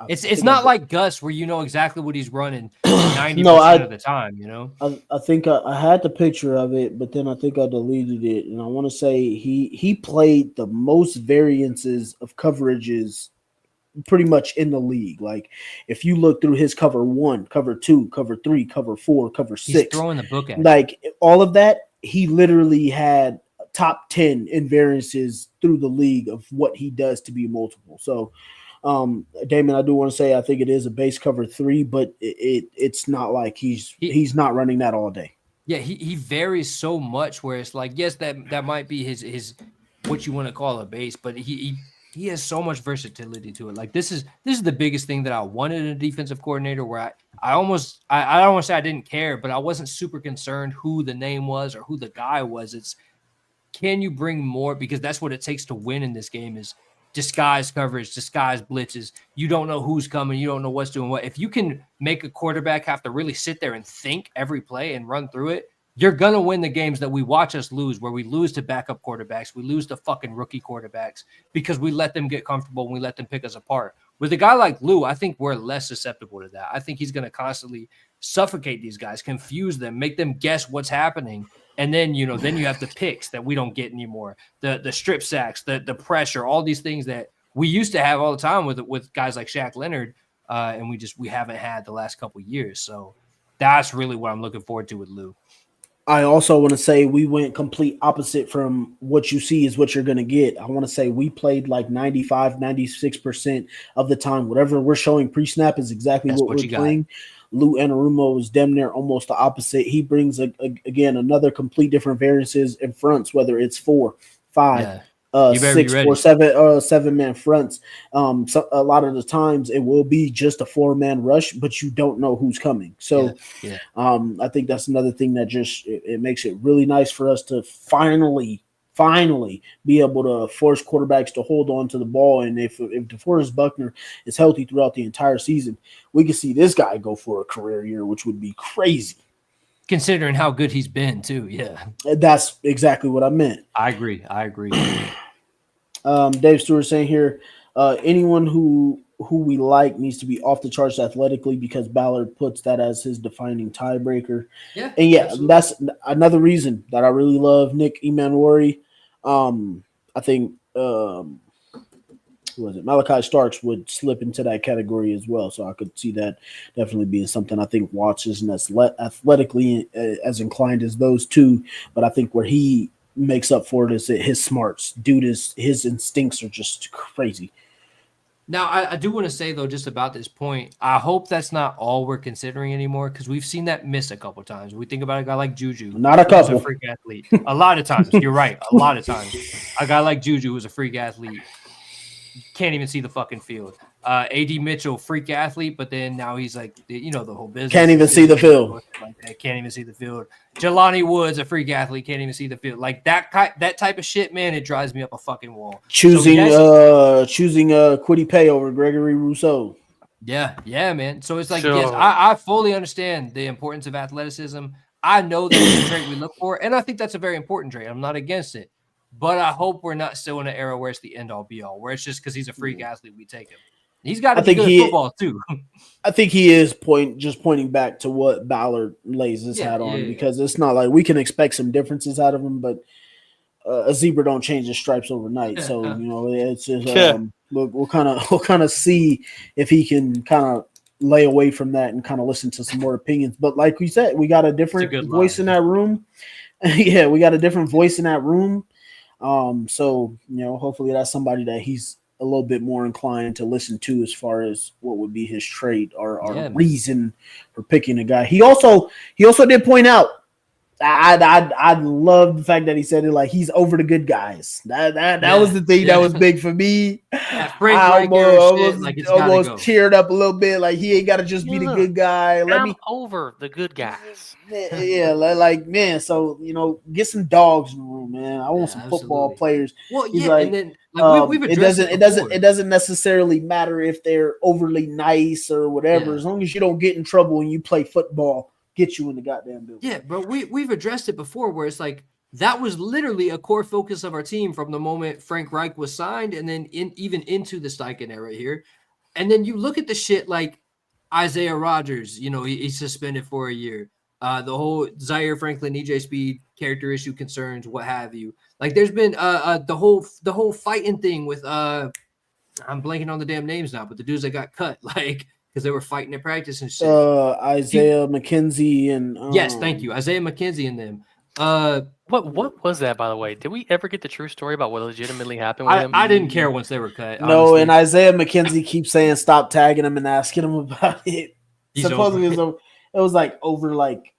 it's not like Gus where you know exactly what he's running 90% of the time. I think I had the picture of it, but then I think I deleted it, and I want to say he played the most variances of coverages pretty much in the league. Like if you look through his cover 1, cover 2, cover 3, cover 4, cover 6, he's throwing the book at like all of that, he literally had top 10 in variances through the league of what he does to be multiple. So Damon, I do want to say I think it is a base cover 3, but it's not like he's not running that all day. Yeah, he varies so much where it's like, yes, that might be his what you want to call a base, but he has so much versatility to it. Like this is the biggest thing that I wanted in a defensive coordinator, where I don't want to say I didn't care, but I wasn't super concerned who the name was or who the guy was. It's, can you bring more? Because that's what it takes to win in this game is disguise coverage, disguise blitzes. You don't know who's coming. You don't know what's doing what. If you can make a quarterback have to really sit there and think every play and run through it, you're going to win the games that we watch us lose, where we lose to backup quarterbacks. We lose to fucking rookie quarterbacks because we let them get comfortable and we let them pick us apart. With a guy like Lou, I think we're less susceptible to that. I think he's going to constantly suffocate these guys, confuse them, make them guess what's happening. And then, then you have the picks that we don't get anymore, the strip sacks, the pressure, all these things that we used to have all the time with guys like Shaq Leonard, and we haven't had the last couple of years. So that's really what I'm looking forward to with Lou. I also want to say we went complete opposite from what you see is what you're going to get. I want to say we played like 95, 96% of the time. Whatever we're showing pre-snap is exactly what we're playing. Lou Anarumo was damn near almost the opposite. He brings, again, another complete different variances in fronts, whether it's 4, 5, 6 or 7-man fronts. So a lot of the times it will be just a 4-man rush, but you don't know who's coming. So I think that's another thing that just it makes it really nice for us to finally be able to force quarterbacks to hold on to the ball. And if DeForest Buckner is healthy throughout the entire season, we can see this guy go for a career year, which would be crazy. Considering how good he's been too. Yeah. That's exactly what I meant. I agree. Dave Stewart saying here, anyone who we like needs to be off the charts athletically because Ballard puts that as his defining tiebreaker. Yeah. And absolutely. That's another reason that I really love Nick Emmanwori. I think who was it? Malachi Starks would slip into that category as well. So I could see that definitely being something. I think Watts isn't as athletically as inclined as those two, but I think where he makes up for it is his smarts. Dude, his instincts are just crazy. Now, I do want to say, though, just about this point, I hope that's not all we're considering anymore, because we've seen that miss a couple times. We think about a guy like Juju. Not a couple. Who's a freak athlete. A lot of times. You're right. A lot of times. A guy like Juju who's a freak athlete can't even see the fucking field. A.D. Mitchell, freak athlete, but then now he's like, the whole business. Can't even see the field. Like that. Can't even see the field. Jelani Woods, a freak athlete, can't even see the field. Like that type of shit, man, it drives me up a fucking wall. Choosing Kwity Paye over Gregory Rousseau. Yeah, man. So it's like, yes, I fully understand the importance of athleticism. I know that's a trait we look for, and I think that's a very important trait. I'm not against it. But I hope we're not still in an era where it's the end all be all, where it's just because he's a freak athlete, we take him. He's got to be good at football too. I think he is pointing back to what Ballard lays his hat on, because it's not like we can expect some differences out of him, but a zebra don't change his stripes overnight. So it's just we'll kind of see if he can kind of lay away from that and kind of listen to some more opinions. But like we said, we got a different voice in that room. Yeah, we got a different voice in that room. So hopefully that's somebody that he's a little bit more inclined to listen to as far as what would be his trait or reason for picking a guy. He also did point out, I love the fact that he said it, like he's over the good guys. That was the thing that was big for me. I almost cheered up a little bit. Like he ain't got to just be the good guy. I'm over the good guys. Yeah, like man. So get some dogs in the room, man. I want some football players. Well, he's like, and then we've addressed it doesn't necessarily matter if they're overly nice or whatever. Yeah. As long as you don't get in trouble when you play football. Get you in the goddamn building. Yeah, but we've addressed it before, where it's like that was literally a core focus of our team from the moment Frank Reich was signed, and then even into the Steichen era here. And then you look at the shit like Isaiah Rodgers, he's suspended for a year. The whole Zaire Franklin, EJ Speed character issue concerns, what have you. Like there's been the whole fighting thing with I'm blanking on the damn names now, but the dudes that got cut, like. Because they were fighting at practice and shit. Isaiah McKenzie and yes, thank you, Isaiah McKenzie and them. What was that, by the way? Did we ever get the true story about what legitimately happened with him? I didn't care once they were cut. No, honestly. And Isaiah McKenzie keeps saying stop tagging him and asking him about it. Supposedly it was like over like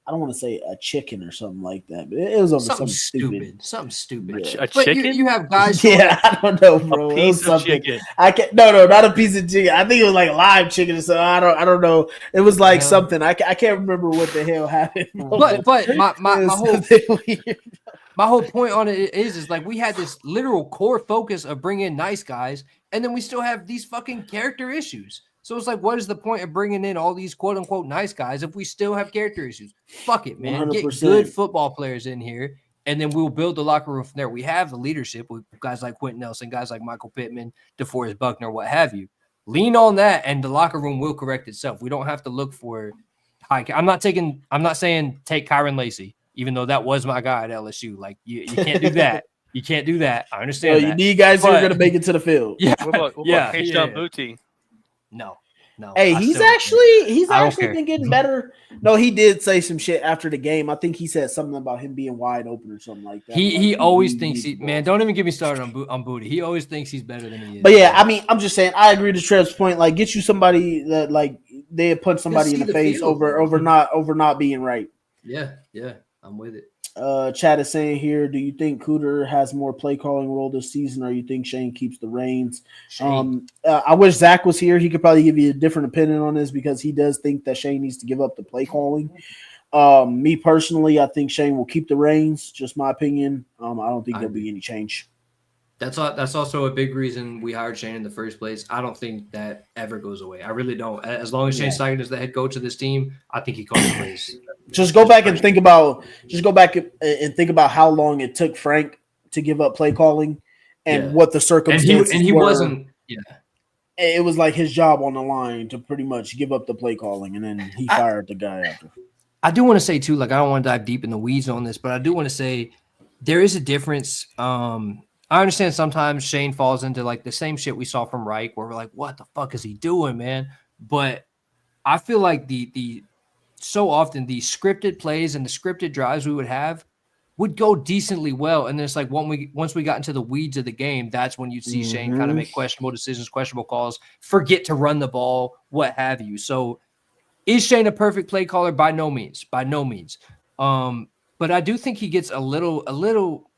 I don't want to say a chicken or something like that, but it was over something stupid. Something stupid. A chicken? You have guys. Yeah, I don't know, bro. A piece of chicken. I can't. No, not a piece of chicken. I think it was like live chicken or something. I don't know. It was like something. I can't remember what the hell happened. But my whole point on it is like we had this literal core focus of bringing in nice guys, and then we still have these fucking character issues. So it's like, what is the point of bringing in all these quote unquote nice guys if we still have character issues? Fuck it, man. 100%. Get good football players in here, and then we'll build the locker room from there. We have the leadership with guys like Quentin Nelson, guys like Michael Pittman, DeForest Buckner, what have you. Lean on that, and the locker room will correct itself. We don't have to look for high. I'm not saying take Kyron Lacy, even though that was my guy at LSU. Like you can't do that. You can't do that. I understand. You need guys who are going to make it to the field. Yeah. What about K-Shot Booty? No. Hey, he's actually been getting better. No, he did say some shit after the game. I think he said something about him being wide open or something like that. He always thinks man, don't even get me started on Booty. He always thinks he's better than he is. But yeah, I mean, I'm just saying, I agree to Trev's point. Like, get you somebody that like they punch somebody in the face over not being right. Yeah, I'm with it. Chad is saying here, do you think Cooter has more play calling role this season, or you think Shane keeps the reins? I wish Zach was here. He could probably give you a different opinion on this because he does think that Shane needs to give up the play calling. Me personally, I think Shane will keep the reins. Just my opinion. I don't think there'll be any change. That's also a big reason we hired Shane in the first place. I don't think that ever goes away. I really don't. As long as Shane Steichen is the head coach of this team, I think he calls the plays. Just go back and think about how long it took Frank to give up play calling and what the circumstances and he were. Wasn't. Yeah. It was like his job on the line to pretty much give up the play calling, and then he fired the guy after. I do want to say too, like I don't want to dive deep in the weeds on this, but I do want to say there is a difference. I understand sometimes Shane falls into like the same shit we saw from Reich, where we're like, "What the fuck is he doing, man?" But I feel like the so often the scripted plays and the scripted drives we would go decently well, and then it's like once we got into the weeds of the game, that's when you'd see Shane kind of make questionable decisions, questionable calls, forget to run the ball, what have you. So, is Shane a perfect play caller? By no means, by no means. But I do think he gets a little.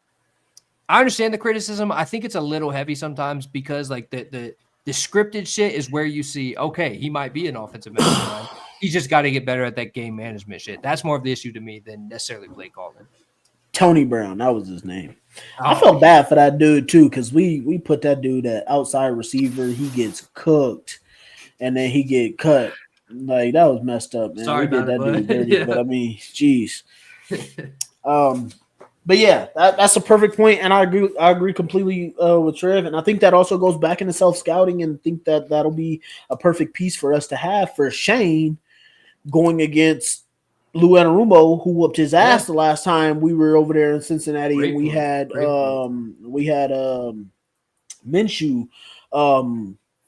I understand the criticism. I think it's a little heavy sometimes because like the scripted shit is where you see, okay, he might be an offensive mastermind. He's just got to get better at that game management shit. That's more of the issue to me than necessarily play calling. Tony Brown, that was his name. Oh, I felt bad for that dude too, because we put that dude at outside receiver. He gets cooked, and then he get cut. Like that was messed up, man. Sorry we did about that it, dude dirty, yeah. but I mean, jeez. But yeah, that's a perfect point, and I agree completely with Trev, and I think that also goes back into self-scouting, and think that that'll be a perfect piece for us to have for Shane going against Lou Anarumo, who whooped his ass the last time we were over there in Cincinnati, Great and we point. had Great point. Minshew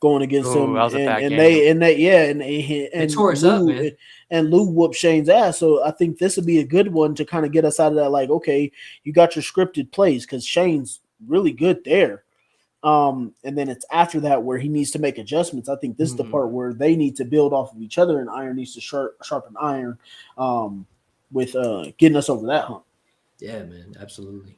going against Ooh, him, that was a bad and game. they tore us up, man. and Lou whooped Shane's ass. So I think this would be a good one to kind of get us out of that. Like, okay, you got your scripted plays because Shane's really good there. And then it's after that where he needs to make adjustments. I think this is the part where they need to build off of each other, and iron needs to sharpen iron with getting us over that hump. Yeah, man, absolutely.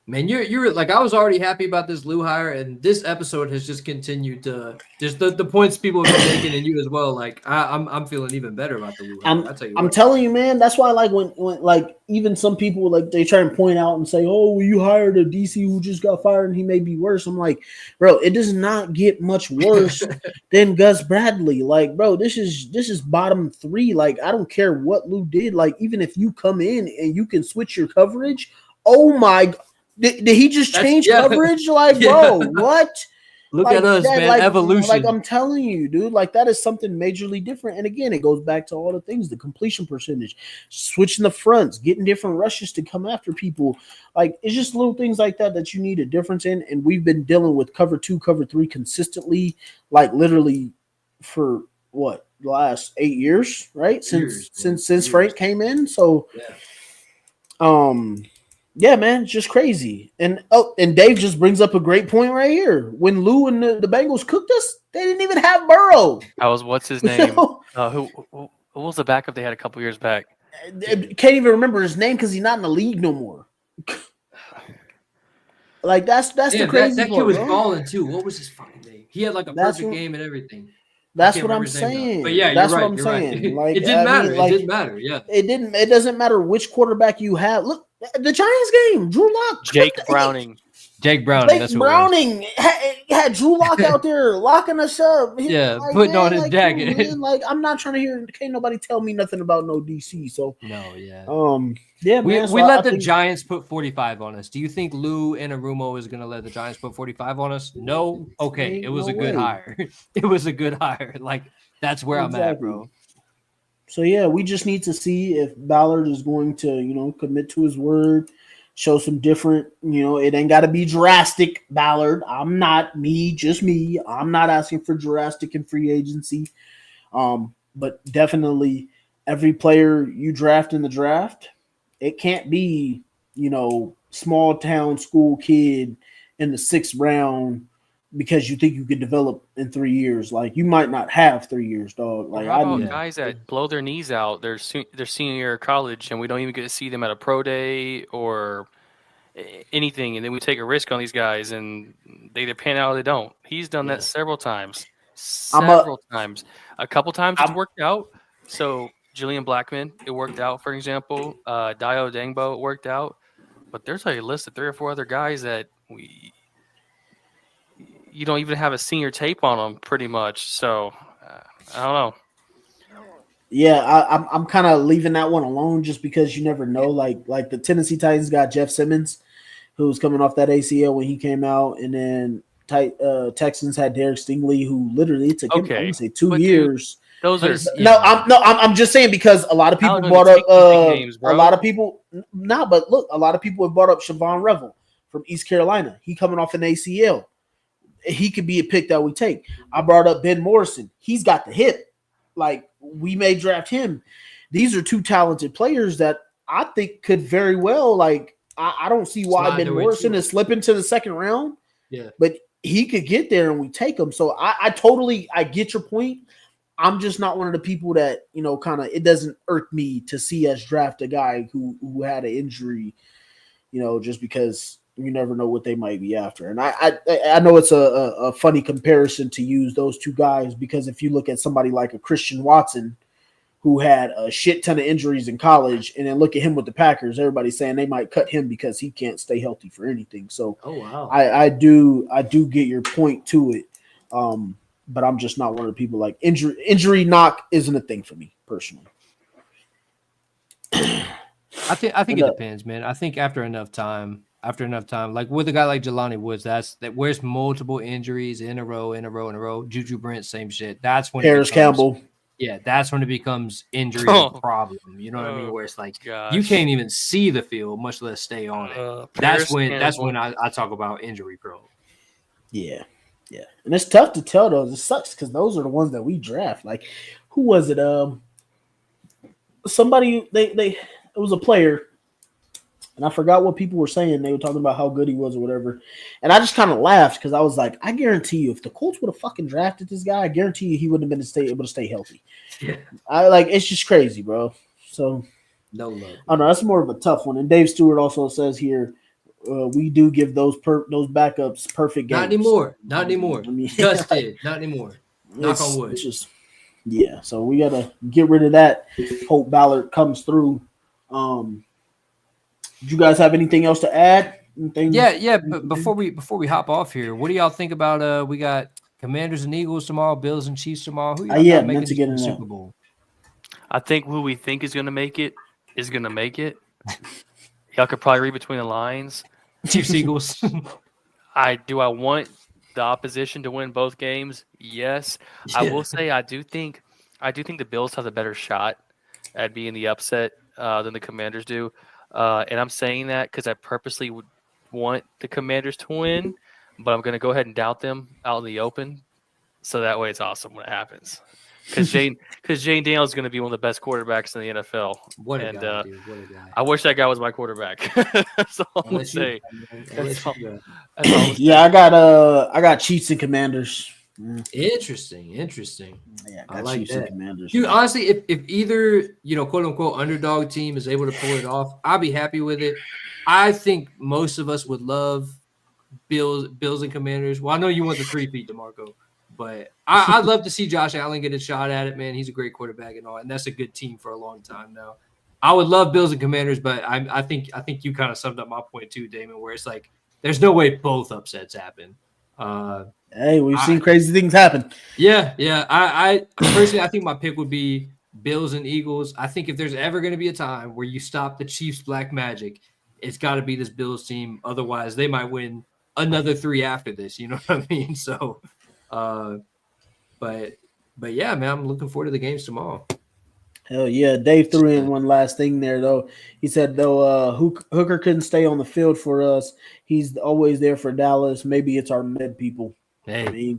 Man, you're like, I was already happy about this Lou hire, and this episode has just continued to just the points people have been making, and you as well. Like I'm feeling even better about the Lou hire. I'll tell you I'm what. telling you, man. That's why, like, when like even some people like they try and point out and say, "Oh, well, you hired a DC who just got fired and he may be worse." I'm like, bro, it does not get much worse than Gus Bradley. Like, bro, this is bottom three. Like, I don't care what Lou did. Like, even if you come in and you can switch your coverage, oh my. Did he just change coverage? Like, bro, what? Look like at us, that, man. Evolution. Like I'm telling you, dude, like that is something majorly different. And again, it goes back to all the things, the completion percentage, switching the fronts, getting different rushes to come after people. Like it's just little things like that you need a difference in. And we've been dealing with cover 2, cover 3 consistently, like literally for what, the last 8 years, right? Since Frank came in. So yeah, man, it's just crazy. And Dave just brings up a great point right here. When Lou and the Bengals cooked us, they didn't even have Burrow. What's his name? Who was the backup they had a couple years back? Can't even remember his name because he's not in the league no more. Like that's the crazy that part, kid was bro. balling too. What was his fucking name? He had like a perfect game and everything. That's what I'm saying. But yeah, that's you're what right. I'm You're saying. right. Like it didn't matter. Like, it didn't matter. Yeah. It doesn't matter which quarterback you have. Look, the Giants game, Drew Lock, Jake Browning. Jake Browning. That's who Browning had Drew Lock out there locking us up. Yeah, like, putting man, on his like, jacket. Man, like I'm not trying to hear. Can't nobody tell me nothing about no DC. So no, yeah, yeah, we man. So let the Giants put 45 on us. Do you think Lou Anarumo is going to let the Giants put 45 on us? No. Okay, it was a good hire. It was a good hire. Like that's where I'm at, bro. So yeah, we just need to see if Ballard is going to, commit to his word, show some different, it ain't got to be drastic, Ballard. I'm not just me. I'm not asking for drastic in free agency. But definitely every player you draft in the draft, it can't be, small town school kid in the 6th round because you think you could develop in 3 years. Like you might not have 3 years, dog. Like how about guys that blow their knees out their senior year of college, and we don't even get to see them at a pro day or anything, and then we take a risk on these guys, and they either pan out or they don't. He's done that several times. A couple times it's worked out. So Julian Blackman, it worked out, for example. Dio Dangbo, it worked out. But there's a list of 3 or 4 other guys that you don't even have a senior tape on them, pretty much. So I don't know. Yeah, I'm kind of leaving that one alone just because you never know. Like the Tennessee Titans got Jeff Simmons, who was coming off that ACL when he came out, and then Texans had Derek Stingley, who literally it took him, I would say, 2 years. Those But are it's, No, yeah. I'm just saying because a lot of people Allen brought only up takes the big names, a lot bro. of people. Nah, but look, a lot of people have brought up Siobhan Revel from East Carolina. He coming off an ACL. He could be a pick that we take. I brought up Ben Morrison. He's got the hip. Like we may draft him. These are two talented players that I think could very well. Like I don't see why Slide Ben their way Morrison to is slipping to the second round, Yeah. but he could get there and we take him. So I totally I get your point. I'm just not one of the people that kind of it doesn't irk me to see us draft a guy who had an injury, just because you never know what they might be after. And I know it's a funny comparison to use those two guys because if you look at somebody like a Christian Watson who had a shit ton of injuries in college, and then look at him with the Packers, everybody's saying they might cut him because he can't stay healthy for anything. So Oh wow. I do get your point to it. But I'm just not one of the people like injury knock isn't a thing for me personally. I think it depends, man. I think after enough time, like with a guy like Jelani Woods, that where's multiple injuries in a row. Juju Brent, same shit. That's when Paris Campbell. Yeah, that's when it becomes injury Oh. problem. You know what I mean? Where it's like you Gosh. can't even see the field, much less stay on it. That's when I talk about injury prone. Yeah. And it's tough to tell those. It sucks because those are the ones that we draft. Like, who was it? Somebody they it was a player, and I forgot what people were saying. They were talking about how good he was or whatever. And I just kind of laughed because I was like, I guarantee you, if the Colts would have fucking drafted this guy, I guarantee you he wouldn't have been able to stay healthy. Yeah. It's just crazy, bro. So no love. I don't know. That's more of a tough one. And Dave Stewart also says here, we do give those backups perfect games. Not anymore. I mean, just did. Not anymore. Knock on wood. Yeah, so we gotta get rid of that. Hope Ballard comes through. Do you guys have anything else to add? Yeah. But before we hop off here, what do y'all think about? We got Commanders and Eagles tomorrow, Bills and Chiefs tomorrow. Who y'all got making it to the Super Bowl? I think who we think is going to make it is going to make it. Y'all could probably read between the lines. Chiefs Eagles. I want the opposition to win both games. Yes, yeah. I will say I do think the Bills have a better shot at being the upset than the Commanders do, and I'm saying that because I purposely would want the Commanders to win, but I'm going to go ahead and doubt them out in the open, so that way it's awesome when it happens. Because Jane Daniels is going to be one of the best quarterbacks in the NFL. What a guy, dude. What a guy. I wish that guy was my quarterback. That's all I'm going to say. Yeah, I got Chiefs and Commanders. Interesting. Yeah, I like Chiefs and Commanders. Dude, honestly, if either, quote unquote underdog team is able to pull it off, I'll be happy with it. I think most of us would love Bills and Commanders. Well, I know you want the 3-peat, DeMarco. But I'd love to see Josh Allen get a shot at it, man. He's a great quarterback and all, and that's a good team for a long time now. I would love Bills and Commanders, but I think you kind of summed up my point too, Damon, where it's like there's no way both upsets happen. Hey, we've seen crazy things happen. Yeah. I personally, I think my pick would be Bills and Eagles. I think if there's ever going to be a time where you stop the Chiefs' black magic, it's got to be this Bills team. Otherwise, they might win another 3 after this. You know what I mean? So. But yeah, man, I'm looking forward to the games tomorrow. Hell yeah. Dave threw in one last thing there though. He said though Hooker couldn't stay on the field for us. He's always there for Dallas. Maybe it's our med people. Hey,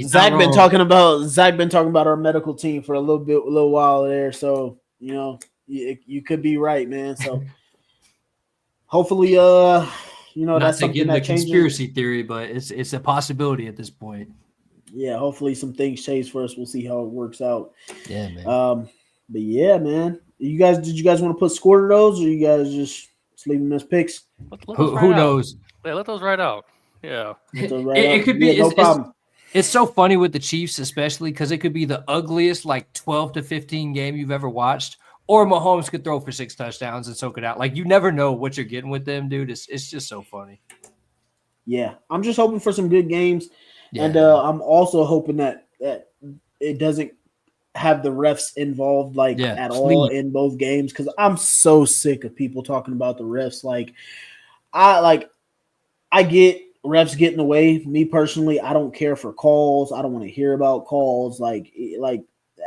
Zach been talking about our medical team for a little while there. So you could be right, man. So hopefully that's something that changes. Conspiracy theory, but it's a possibility at this point. Yeah, hopefully some things change for us. We'll see how it works out. Yeah, man. But yeah, man. Did you guys want to put score to those, or you guys just leave them as picks? Who knows? Yeah, let those ride out. Yeah, it could be no problem. It's so funny with the Chiefs, especially because it could be the ugliest 12 to 15 game you've ever watched. Or Mahomes could throw for 6 touchdowns and soak it out. Like, you never know what you're getting with them, dude. It's just so funny. Yeah, I'm just hoping for some good games. Yeah. And I'm also hoping that it doesn't have the refs involved at all in both games, because I'm so sick of people talking about the refs. I get refs getting away. Me personally, I don't care for calls. I don't want to hear about calls. Like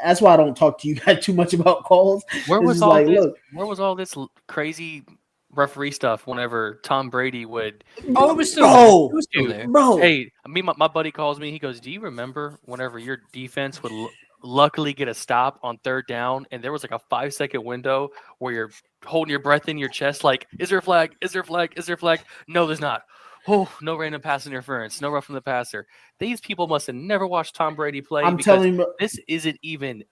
that's why I don't talk to you guys too much about calls. Where It's was just all like, this? look, Where was all this crazy referee stuff? Whenever Tom Brady would, Oh, it was still there. It bro, was still dude, there. bro. hey, my buddy calls me. He goes, "Do you remember whenever your defense would luckily get a stop on third down, and there was like a 5-second window where you're holding your breath in your chest, like, is there a flag? Is there a flag? Is there a flag? No, there's not. Oh, no random pass interference. No roughing the passer. These people must have never watched Tom Brady play I'm because telling you, this isn't even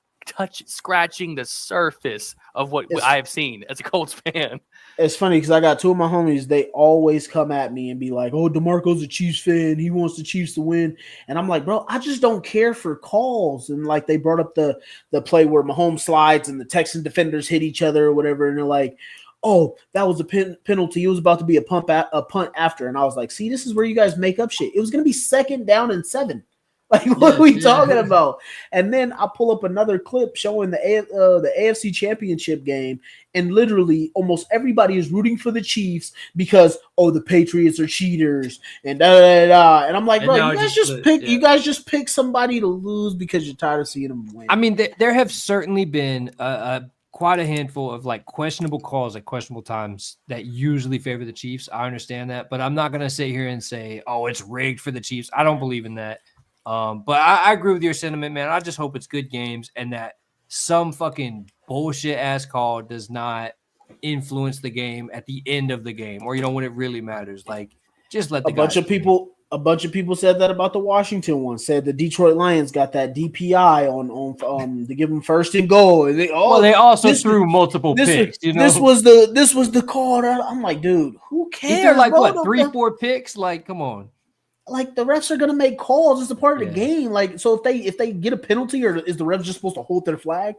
scratching the surface of what it's I have seen as a Colts fan." it's funny because I got two of my homies. They always come at me and be like, "Oh, DeMarco's a Chiefs fan. He wants the Chiefs to win." And I'm like, "Bro, I just don't care for calls." And like they brought up the play where Mahomes slides and the Texan defenders hit each other or whatever, and they're like, "Oh, that was a penalty. It was about to be a punt after." And I was like, "See, this is where you guys make up shit. It was going to be 2nd down and 7. Like, what are we talking about?" And then I pull up another clip showing the AFC Championship game, and literally almost everybody is rooting for the Chiefs because the Patriots are cheaters and da da da. And I'm like, And bro, now you guys just just pick you guys just pick somebody to lose because you're tired of seeing them win. I mean, there have certainly been quite a handful of like questionable calls at questionable times that usually favor the Chiefs. I understand that, but I'm not going to sit here and say, "Oh, it's rigged for the Chiefs." I don't believe in that. But I agree with your sentiment, man. I just hope it's good games and that some fucking bullshit ass call does not influence the game at the end of the game, or when it really matters. Like, just let the guys win. A bunch of people said that about the Washington one. Said the Detroit Lions got that DPI on to give them 1st and goal. And they also threw multiple picks. This was the call. I'm like, dude, who cares? He threw like bro? what 3-4 picks? Like, come on. Like the refs are gonna make calls. It's a part of the game. Like, so if they get a penalty, or is the refs just supposed to hold their flag?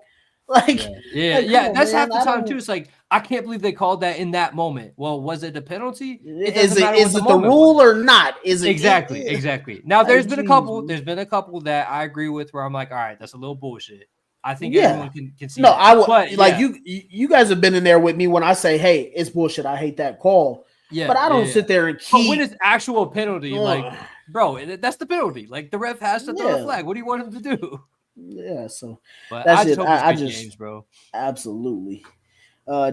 Like, That's half the time too. It's like, I can't believe they called that in that moment. Well, was it a penalty? Is it the rule or not? Is it exactly? Now there's been a couple that I agree with where I'm like, all right, that's a little bullshit. I think everyone can see. No, that. I would like you guys have been in there with me when I say, hey, it's bullshit. I hate that call. Yeah, but I don't sit there and keep. But when it's actual penalty, like, bro, that's the penalty. Like, the ref has to throw a flag. What do you want him to do? Yeah, so but that's it. I just games, bro. Absolutely.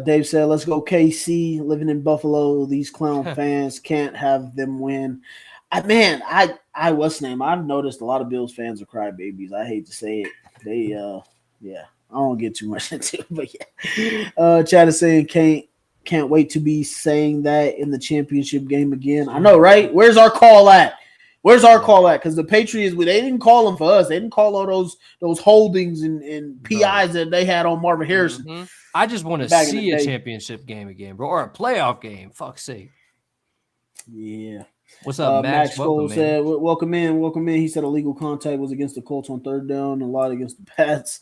Dave said, "Let's go KC. Living in Buffalo, these clown fans can't have them win." I've noticed a lot of Bills fans are crybabies. I hate to say it. They I don't get too much into it, but yeah. Chad is saying can't wait to be saying that in the championship game again. I know, right? Where's our call at? Because the Patriots, they didn't call them for us. They didn't call all those holdings and PIs that they had on Marvin Harrison. Mm-hmm. I just want to see a championship game again, bro, or a playoff game. Fuck's sake. Yeah. What's up, Max? Cole said, welcome in. He said illegal contact was against the Colts on 3rd down, a lot against the Pats.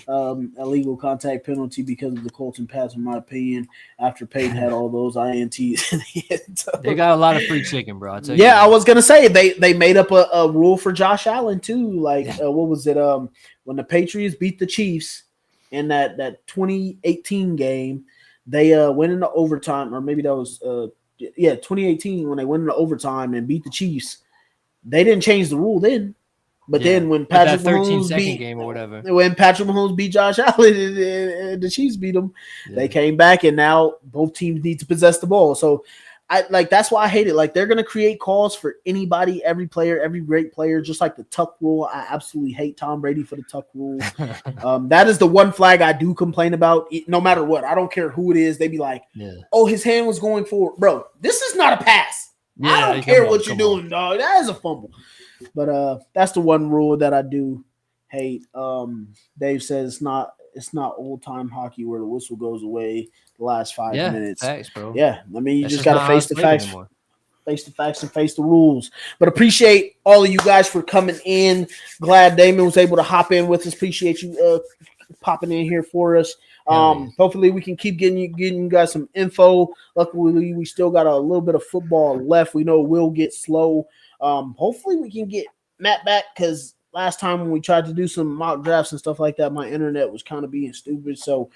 Illegal contact penalty because of the Colts and Pats, in my opinion, after Peyton had all those INTs in the end zone. They got a lot of free chicken, bro. I was going to say, they made up a rule for Josh Allen, too. Like, what was it? When the Patriots beat the Chiefs in that 2018 game, they went into overtime, or maybe that was 2018 when they went into overtime and beat the Chiefs. They didn't change the rule then. But then when Patrick Mahomes beat Josh Allen and the Chiefs beat them, they came back, and now both teams need to possess the ball. So that's why I hate it. Like, they're gonna create calls for anybody, every player, every great player, just like the tuck rule. I absolutely hate Tom Brady for the tuck rule. That is the one flag I do complain about. No matter what, I don't care who it is. They be like, "Oh, his hand was going forward, bro. This is not a pass. I don't care what you're doing, dog. That is a fumble." But that's the one rule that I do hate. Dave says it's not old time hockey where the whistle goes away the last 5 minutes. Thanks, bro. Yeah, I mean, you just got to face the facts and face the rules. But appreciate all of you guys for coming in. Glad Damon was able to hop in with us. Appreciate you popping in here for us. Hopefully we can keep getting you guys some info. Luckily, we still got a little bit of football left. We know it will get slow. Hopefully we can get Matt back, because last time when we tried to do some mock drafts and stuff like that, my internet was kind of being stupid. So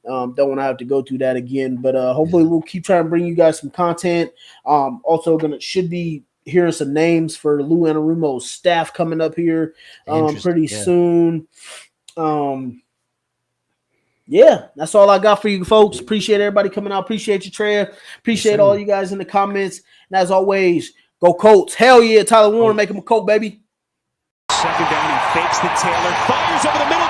don't want to have to go through that again. But hopefully we'll keep trying to bring you guys some content. Also should be hearing some names for Lou Anarumo's staff coming up here pretty soon. Yeah, that's all I got for you folks. Appreciate everybody coming out. Appreciate you, Trev. Appreciate all you guys in the comments. And as always, go Colts. Hell yeah, Tyler Warren, make him a Colt, baby. Second down, he fakes the Taylor, fires over the middle.